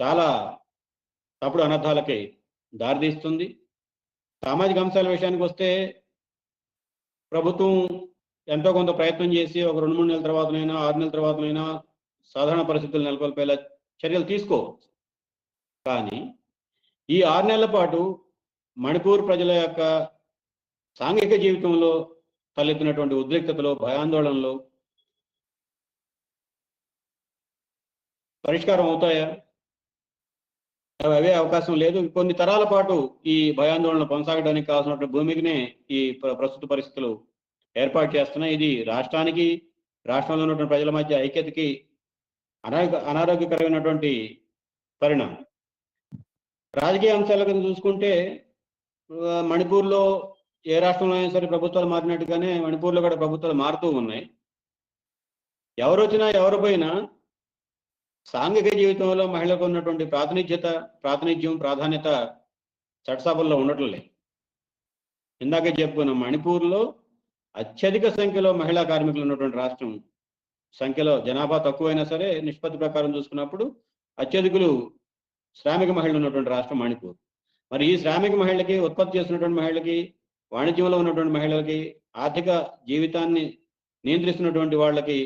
చాలా తప్పుడు అనర్థాలకి దారితీస్తుంది. సామాజిక అంశాల విషయానికి వస్తే ప్రభుత్వం ఎంతో కొంత ప్రయత్నం చేసి ఒక 2-3 నెలల తర్వాతనైనా, 6 నెలల తర్వాతనైనా సాధారణ పరిస్థితులు నెలకొల్పేలా చర్యలు తీసుకోవచ్చు. కానీ ఈ 6 నెలల పాటు మణిపూర్ ప్రజల యొక్క సాంఘిక జీవితంలో తలెత్తినటువంటి ఉద్రిక్తతలు, భయాందోళనలు పరిష్కారం అవుతాయా? అవే అవకాశం లేదు. కొన్ని తరాల పాటు ఈ భయాందోళనలు కొనసాగడానికి కావాల్సినటువంటి భూమికినే ఈ ప్రస్తుత పరిస్థితులు ఏర్పాటు చేస్తున్నాయి. ఇది రాష్ట్రానికి, రాష్ట్రంలో ఉన్నటువంటి ప్రజల మధ్య ఐక్యతకి అనారోగ్యకరమైనటువంటి పరిణామం. రాజకీయ అంశాల కింద చూసుకుంటే మణిపూర్లో ఏ రాష్ట్రంలో అయినా సరే ప్రభుత్వాలు మారినట్టుగానే మణిపూర్లో కూడా ప్రభుత్వాలు మారుతూ ఉన్నాయి. ఎవరు వచ్చినా ఎవరు పోయినా సాంఘిక జీవితంలో మహిళలకు ఉన్నటువంటి ప్రాతినిధ్యం, ప్రాధాన్యత చట్టసభల్లో ఉండటం లేదు. ఇందాకే చెప్పుకున్నాం, మణిపూర్లో అత్యధిక సంఖ్యలో మహిళా కార్మికులు ఉన్నటువంటి రాష్ట్రం. సంఖ్యలో జనాభా తక్కువైనా సరే నిష్పత్తి ప్రకారం చూసుకున్నప్పుడు అత్యధికులు శ్రామిక మహిళలు ఉన్నటువంటి రాష్ట్రం మణిపూర్. మరి ఈ శ్రామిక మహిళలకి, ఉత్పత్తి చేస్తున్నటువంటి మహిళలకి, వాణిజ్యంలో ఉన్నటువంటి మహిళలకి, ఆర్థిక జీవితాన్ని నియంత్రిస్తున్నటువంటి వాళ్ళకి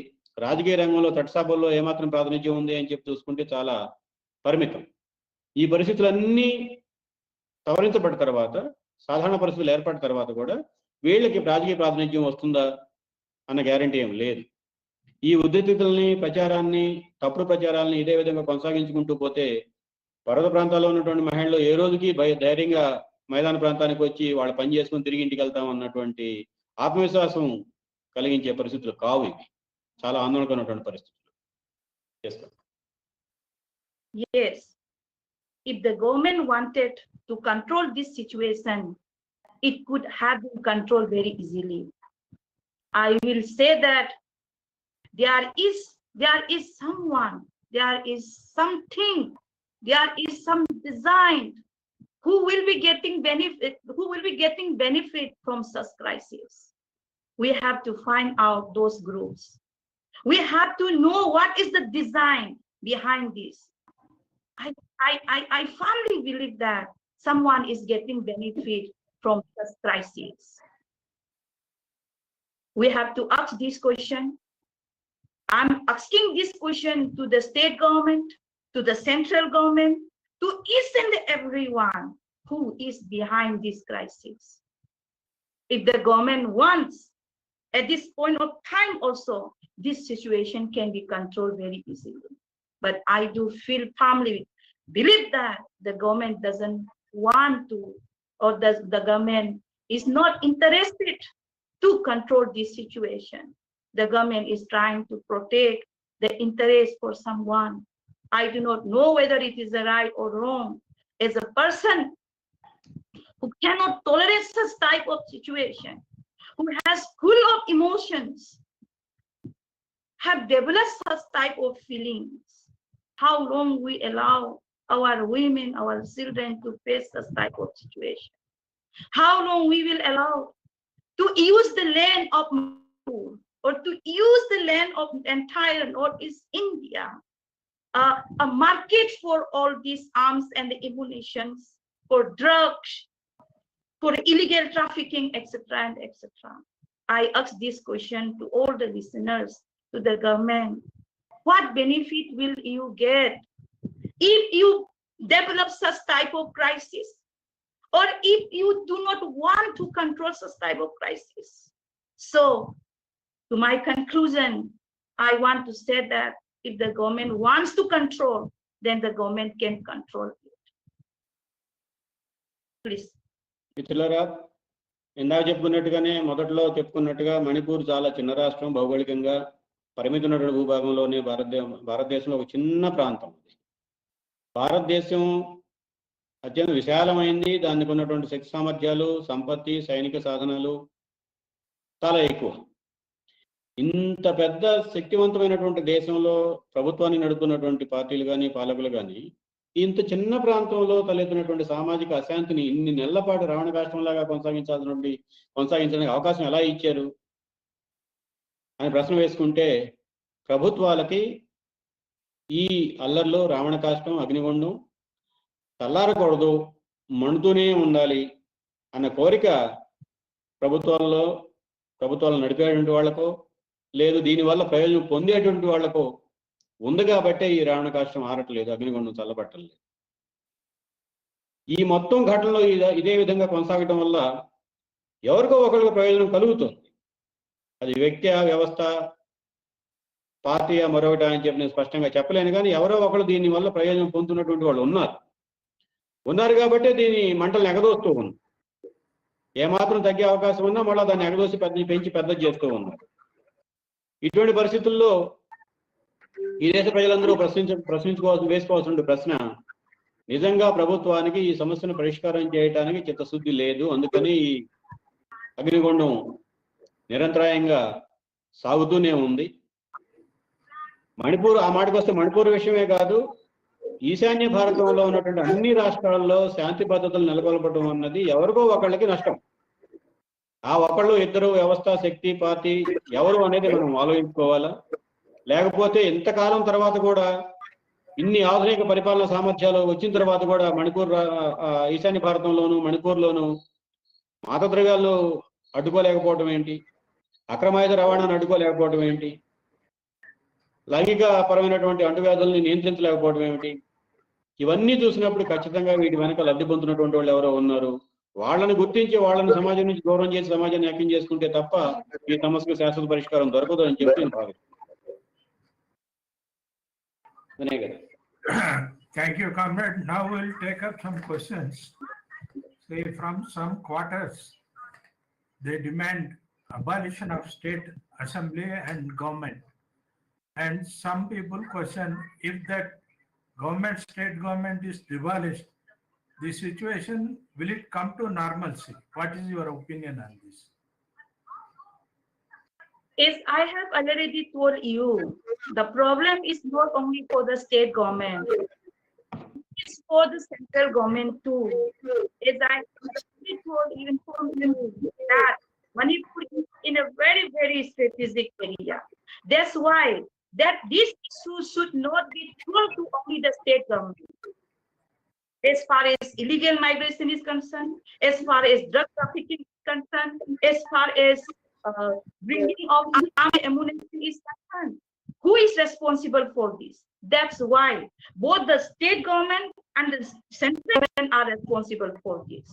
రాజకీయ రంగంలో చట్టసభల్లో ఏమాత్రం ప్రాతినిధ్యం ఉంది అని చెప్పి చూసుకుంటే చాలా పరిమితం. ఈ పరిస్థితులన్నీ సవరించబడిన తర్వాత, సాధారణ పరిస్థితులు ఏర్పడిన తర్వాత కూడా వీళ్ళకి రాజకీయ ప్రాతినిధ్యం వస్తుందా అన్న గ్యారంటీ ఏం లేదు. ఈ ఉద్రిక్తతల్ని, ప్రచారాన్ని, తప్పుడు ప్రచారాలని ఇదే విధంగా కొనసాగించుకుంటూ పోతే పర్వత ప్రాంతాల్లో ఉన్నటువంటి మహిళలు ఏ రోజుకి ధైర్యంగా మైదాన ప్రాంతానికి వచ్చి వాళ్ళ పని చేసుకుని తిరిగి ఇంటికి వెళ్తాం అన్నటువంటి ఆత్మవిశ్వాసం కలిగించే పరిస్థితులు కావు. ఇవి చాలా ఆందోళనకరమైనటువంటి పరిస్థితులు. Yes, if the government wanted to control this situation, it could have been controlled very easily. I will say that there is someone, there is something, there is some design who will be getting benefit from such crisis. We have to find out those groups. We have to know what is the design behind this. I firmly believe that someone is getting benefit from this crisis. We have to ask this question. I'm asking this question to the state government, to the central government, to each and everyone who is behind this crisis. If the government wants, at this point of time also, this situation can be controlled very easily. But I do feel firmly believe that the government doesn't want to, or the government is not interested to control this situation. The government is trying to protect the interest for someone. I do not know whether it is right or wrong. As a person who cannot tolerate such type of situation, who has full of emotions, have developed such type of feelings, how long we allow our women, our children to face such type of situation? How long we will allow to use the land of Manipur or to use the land of entire Northeast India, a market for all these arms and the ammunitions, for drugs, for illegal trafficking, etc. and etc. I ask this question to all the listeners, to the government. What benefit will you get if you develop such type of crisis, or if you do not want to control such type of crisis? So, to my conclusion, I want to say that if the government wants to control, then the government can control it. Please. మిత్రులారా, ఇందాక చెప్పుకున్నట్టుగానే మొదట్లో చెప్పుకున్నట్టుగా మణిపూర్ చాలా చిన్న రాష్ట్రం, భౌగోళికంగా పరిమితి ఉన్నటువంటి భూభాగంలోనే భారతదేశంలో ఒక చిన్న ప్రాంతం. భారతదేశం అత్యంత విశాలమైంది. దానికి ఉన్నటువంటి శక్తి సామర్థ్యాలు, సంపత్తి, సైనిక సాధనాలు చాలా ఎక్కువ. ఇంత పెద్ద శక్తివంతమైనటువంటి దేశంలో ప్రభుత్వాన్ని నడుపుతున్నటువంటి పార్టీలు కానీ పాలకులు కానీ ఇంత చిన్న ప్రాంతంలో తలెత్తినటువంటి సామాజిక అశాంతిని ఇన్ని నెలల పాటు రావణ కాష్టంలాగా కొనసాగించడానికి అవకాశం ఎలా ఇచ్చారు అని ప్రశ్న వేసుకుంటే, ప్రభుత్వాలకి ఈ అల్లర్లో రావణ కాష్టం, అగ్నిగుండం చల్లారకూడదు, మండుతూనే ఉండాలి అన్న కోరిక ప్రభుత్వాలు నడిపేటువంటి వాళ్లకో, లేదు దీనివల్ల ప్రయోజనం పొందేటువంటి వాళ్లకో ఉంది. కాబట్టే ఈ రావణ కాష్టం ఆరట్లేదు, అగ్నిగుండం చల్లబట్టలేదు. ఈ మొత్తం ఘటనలో ఇదే విధంగా కొనసాగటం వల్ల ఎవరికో ఒకరికి ప్రయోజనం కలుగుతుంది. అది వ్యక్తి, వ్యవస్థ, పార్టీ, మరొకటి అని చెప్పి నేను స్పష్టంగా చెప్పలేను. కానీ ఎవరో ఒకరు దీని వల్ల ప్రయోజనం పొందుతున్నటువంటి వాళ్ళు ఉన్నారు కాబట్టి దీని మంటలు ఎగదోస్తూ ఉంది. ఏమాత్రం తగ్గే అవకాశం ఉన్నా మళ్ళీ దాన్ని ఎగదోసి పెంచి పెద్ద చేస్తూ ఉన్నారు. ఇటువంటి పరిస్థితుల్లో ఈ దేశ ప్రజలందరూ వేసుకోవాల్సిన ప్రశ్న, నిజంగా ప్రభుత్వానికి ఈ సమస్యను పరిష్కారం చేయడానికి చిత్తశుద్ధి లేదు. అందుకని ఈ అగ్నిగుండం నిరంతరాయంగా సాగుతూనే ఉంది. మణిపూర్, ఆ మాటకు వస్తే మణిపూర్ విషయమే కాదు, ఈశాన్య భారతంలో ఉన్నటువంటి అన్ని రాష్ట్రాల్లో శాంతి భద్రతలు నెలకొల్పడం అన్నది ఎవరికో ఒకళ్ళకి నష్టం. ఆ ఒకళ్ళు ఇద్దరు, వ్యవస్థ, శక్తి, పార్టీ ఎవరు అనేది మనం ఆలోచించుకోవాలా. లేకపోతే ఇంతకాలం తర్వాత కూడా, ఇన్ని ఆధునిక పరిపాలన సామర్థ్యాలు వచ్చిన తర్వాత కూడా ఈశాన్య భారతంలోను మణిపూర్లోను మాదద్రవ్యాలను అడ్డుకోలేకపోవడం ఏంటి, అక్రమాయుధ రవాణాను అడ్డుకోలేకపోవడం ఏంటి, లైంగిక పరమైనటువంటి అంటువ్యాధుల్ని నియంత్రించలేకపోవడం ఏమిటి, ఇవన్నీ చూసినప్పుడు ఖచ్చితంగా వీటి వెనక లబ్ధి పొందుతున్నటువంటి వాళ్ళు ఎవరో ఉన్నారు. వాళ్ళని గుర్తించి వాళ్ళని సమాజం నుంచి దూరం చేసి సమాజాన్ని ఐక్యం చేసుకుంటే తప్ప ఈ సమస్యకు శాశ్వత పరిష్కారం దొరకదు అని చెప్పి నేను భావిస్తున్నాను. Thank you, comrade. Now we'll take up some questions. Say from some quarters, they demand abolition of state assembly and government. And some people question, if that state government is abolished, the situation, will it come to normalcy? What is your opinion on this? As I have already told you, the problem is not only for the state government, it's for the central government too. As I already told you that Manipur is in a very, very strategic area. That's why that this issue should not be told to only the state government. As far as illegal migration is concerned, as far as drug trafficking is concerned, as far as bringing of armed ammunition is concerned, who is responsible for this? That's why both the state government and the central government are responsible for this.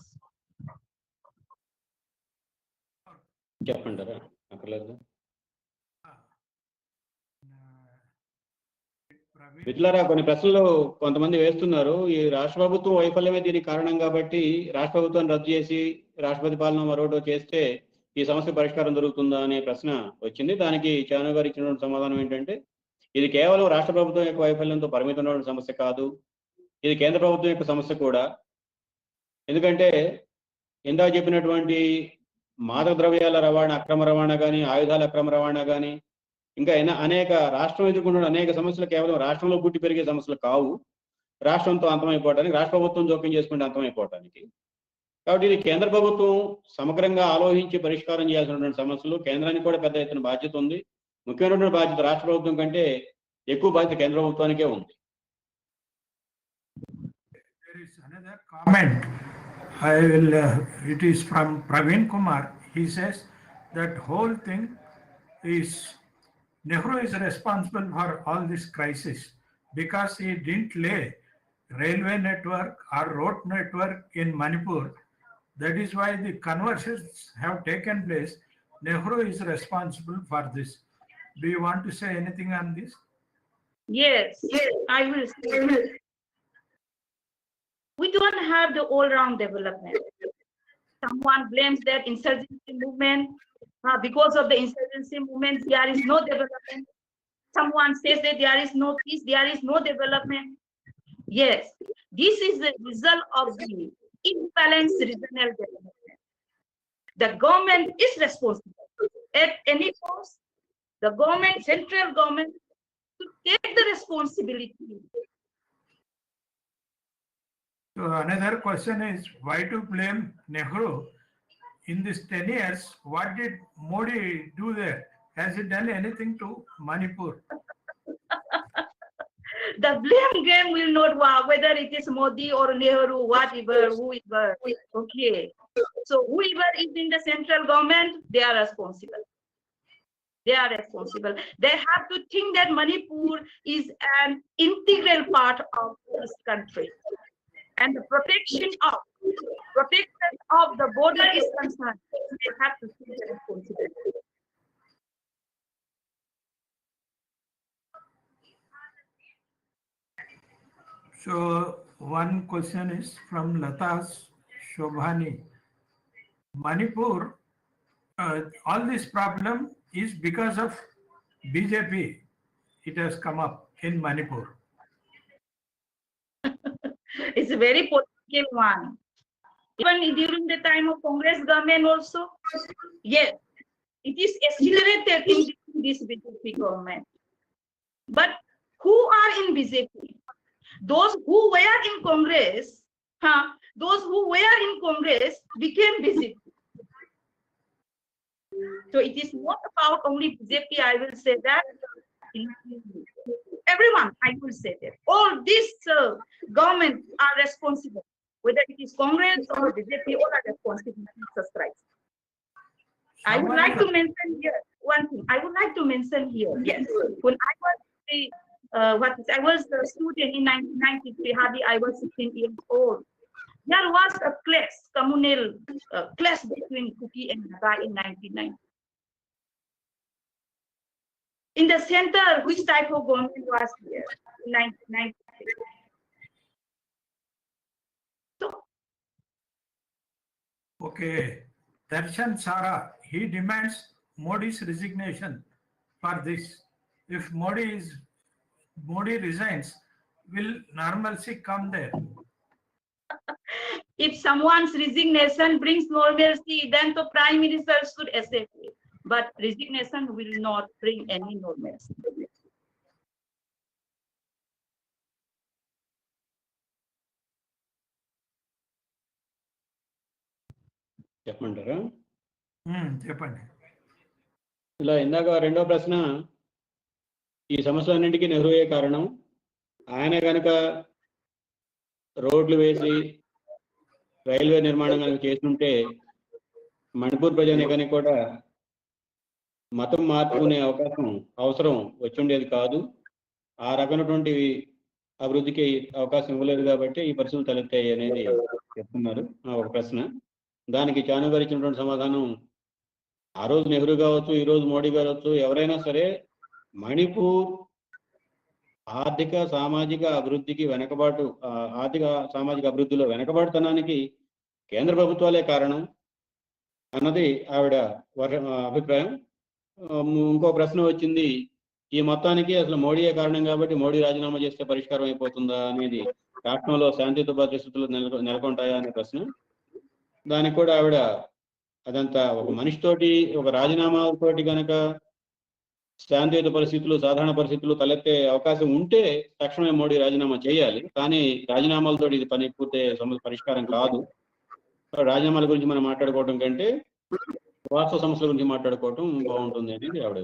చెప్పంటారా అక్కర్లేదు మిత్రులారా కొన్ని ప్రశ్నలు కొంతమంది వేస్తున్నారు. ఈ రాష్ట్ర ప్రభుత్వం వైఫల్యమే దీనికి కారణం కాబట్టి రాష్ట్ర ప్రభుత్వాన్ని రద్దు చేసి రాష్ట్రపతి పాలన మరోటో చేస్తే ఈ సమస్య పరిష్కారం దొరుకుతుందా అనే ప్రశ్న వచ్చింది. దానికి చాను గారు ఇచ్చినటువంటి సమాధానం ఏంటంటే ఇది కేవలం రాష్ట్ర ప్రభుత్వం యొక్క వైఫల్యంతో పరిమితమైన సమస్య కాదు, ఇది కేంద్ర ప్రభుత్వం యొక్క సమస్య కూడా. ఎందుకంటే ఇందాక చెప్పినటువంటి మాదక ద్రవ్యాల రవాణా, అక్రమ రవాణా కానీ, ఆయుధాల అక్రమ రవాణా కానీ, ఇంకా అనేక రాష్ట్రం ఎదుర్కొన్న అనేక సమస్యలు కేవలం రాష్ట్రంలో పుట్టి పెరిగే సమస్యలు కావు, రాష్ట్రంతో అంతమైపోవడానికి, రాష్ట్ర ప్రభుత్వం జోక్యం చేసుకుంటే అంతమైపోవడానికి. కాబట్టి ఇది కేంద్ర ప్రభుత్వం సమగ్రంగా ఆలోచించి పరిష్కారం చేయాల్సినటువంటి సమస్యలు. కేంద్రానికి కూడా పెద్ద ఎత్తున బాధ్యత ఉంది. ముఖ్యమైనటువంటి బాధ్యత రాష్ట్ర ప్రభుత్వం కంటే ఎక్కువ బాధ్యత కేంద్ర ప్రభుత్వానికే ఉంది. There is another comment. It is from Praveen Kumar. He says that whole thing is Nehru is responsible for all this crisis because he didn't lay railway network or road network in Manipur. That is why the conversions have taken place. Nehru is responsible for this. Do you want to say anything on this? Yes, I will say. We don't have the all-round development. Someone blames that insurgency movement. Because of the insurgency movement, there is no development. Someone says that there is no peace, there is no development. Yes, this is the result of the imbalanced regional development. The government is responsible. At any cost, the government, central government, to take the responsibility. So another question is, why to blame Nehru? In these 10 years, what did Modi do there? Has he done anything to Manipur? The blame game will not work, whether it is Modi or Nehru, whatever, whoever. Okay. So whoever is in the central government, they are responsible. They are responsible. They have to think that Manipur is an integral part of this country. And the protection of the border is concerned. They have to take the responsibility. So one question is from Lata's Shobhani. Manipur, all this problem is because of BJP. It has come up in Manipur. It's a very political one. Even during the time of Congress government also, yes, it is accelerated in this BJP government. But who are in BJP? Those who were in Congress, became BJP. So it is not about only BJP, I will say that. Everyone, I will say that. All these governments are responsible. Whether it is Congress or BJP, all are responsible for Jesus Christ. I would like to mention here one thing. Yes, when I was I was a student in 1993. Hardly I was 16 years old. There was a clash, communal clash between Kuki and Naari in 1990. In the center, which type of government was here in 1993? So, Okay, Darshan Sara, he demands Modi's resignation for this. If Modi resigns, will normalcy come there? if someone's resignation brings normalcy, then the Prime Minister should accept it. But resignation will not bring any normalcy. చెప్పమంటారా? చెప్పండి. ఇలా ఇందాక రెండో ప్రశ్న, ఈ సమస్యలన్నింటికీ నెహ్రూయే కారణం. ఆయన కనుక రోడ్లు వేసి రైల్వే నిర్మాణం కనుక చేస్తుంటే మణిపూర్ ప్రజానికానికి కూడా మతం మార్చుకునే అవసరం వచ్చుండేది కాదు. ఆ రకమైనటువంటి అభివృద్ధికి అవకాశం ఇవ్వలేదు కాబట్టి ఈ పరిస్థితులు తలెత్తాయి అనేది చెప్తున్నారు. ఒక ప్రశ్న. దానికి చాను గారు ఇచ్చినటువంటి సమాధానం, ఆ రోజు నెహ్రూ కావచ్చు, ఈ రోజు మోడీ కావచ్చు, ఎవరైనా సరే మణిపూర్ ఆర్థిక సామాజిక అభివృద్ధికి ఆర్థిక సామాజిక అభివృద్ధిలో వెనకబాటుతనానికి కేంద్ర ప్రభుత్వాలే కారణం అన్నది ఆవిడ అభిప్రాయం. ఇంకో ప్రశ్న వచ్చింది, ఈ మొత్తానికి అసలు మోడీయే కారణం కాబట్టి మోడీ రాజీనామా చేస్తే పరిష్కారం అయిపోతుందా అనేది, రాష్ట్రంలో శాంతియుత పరిస్థితులు నెలకొంటాయా అనే ప్రశ్న. దానికి కూడా ఆవిడ అదంతా ఒక మనిషితోటి ఒక రాజీనామాతోటి కనుక శాంతియుత పరిస్థితులు సాధారణ పరిస్థితులు తలెత్తే అవకాశం ఉంటే తక్షణమే మోడీ రాజీనామా చేయాలి. కానీ రాజీనామాలతో ఇది పని పూర్తే పరిష్కారం కాదు. రాజీనామాల గురించి మనం మాట్లాడుకోవడం కంటే వాస్తవ సమస్యల గురించి మాట్లాడుకోవటం బాగుంటుంది అనేది ఆవిడ.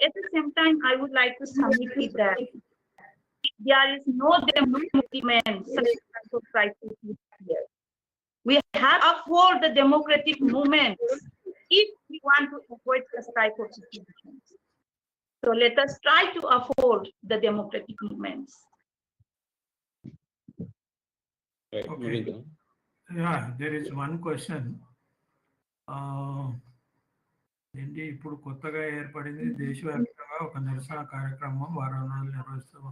At the same time, I would like to submit that there is no movement such as crisis here. We have to uphold the democratic movement if we want to avoid this type of situations. So let us try to uphold the democratic movements. Okay. Yeah, there is one question. ఏంటి ఇప్పుడు కొత్తగా ఏర్పడింది దేశవ్యాప్తంగా ఒక నిరసన కార్యక్రమం వారం రోజులు నిర్వహిస్తాం.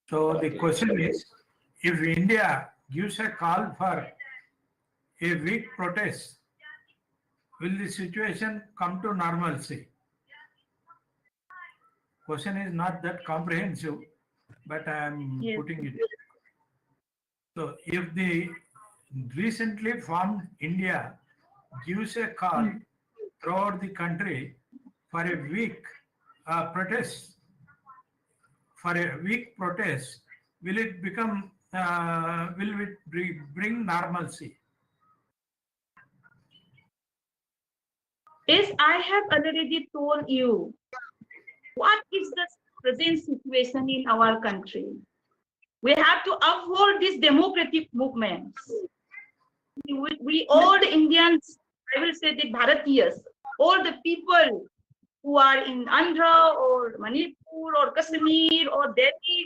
So the question is, if India gives a call for a weak protest, will the situation come to normalcy? Question is not that comprehensive, but I am putting it. So if the recently formed India gives a call throughout the country for a weak protest, will it become will it bring normalcy? Yes, I have already told you what is the present situation in our country. We have to uphold these democratic movements. We all the Indians, I will say the Bharatiyas, all the people who are in Andhra or Manipur or Kashmir or Delhi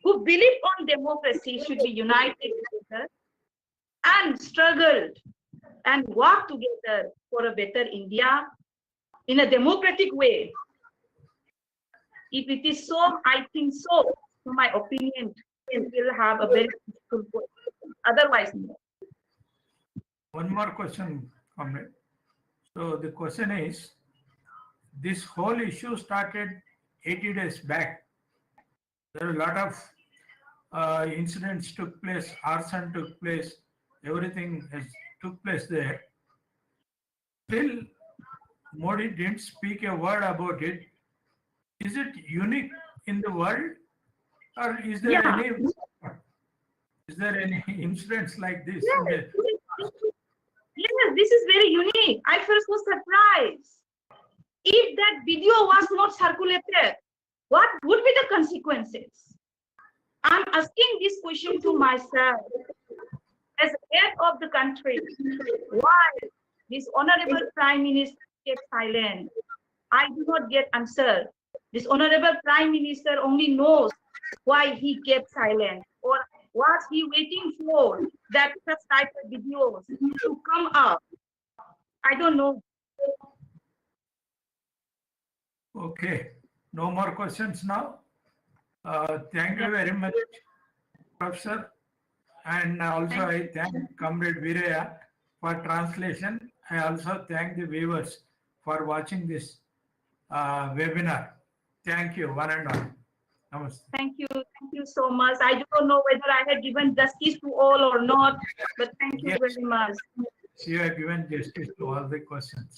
who believe on democracy should be united together and struggled and work together for a better India in a democratic way. If it is so, I think so. To my opinion, we will have a very peaceful world. Otherwise, no. One more question, comrade. So the question is, this whole issue started 80 days back. There are a lot of incidents took place, arson took place, everything took place there. Still, Modi didn't speak a word about it. Is it unique in the world, or is there any incidents like this? Yes, this is very unique. I first was surprised. If that video was not circulated, what would be the consequences? I'm asking this question to myself as head of the country. Why this honorable Prime Minister kept silent? I do not get answer. This honorable Prime Minister only knows why he kept silent, or was he waiting for that such type of videos to come up? I don't know. Okay, no more questions now. Thank you very much, Professor. And also I thank Comrade Viraya for translation. I also thank the viewers for watching this webinar. Thank you, one and all. Namaste. Thank you so much. I don't know whether I had given justice to all or not, but thank you very much. You have given justice to all the questions.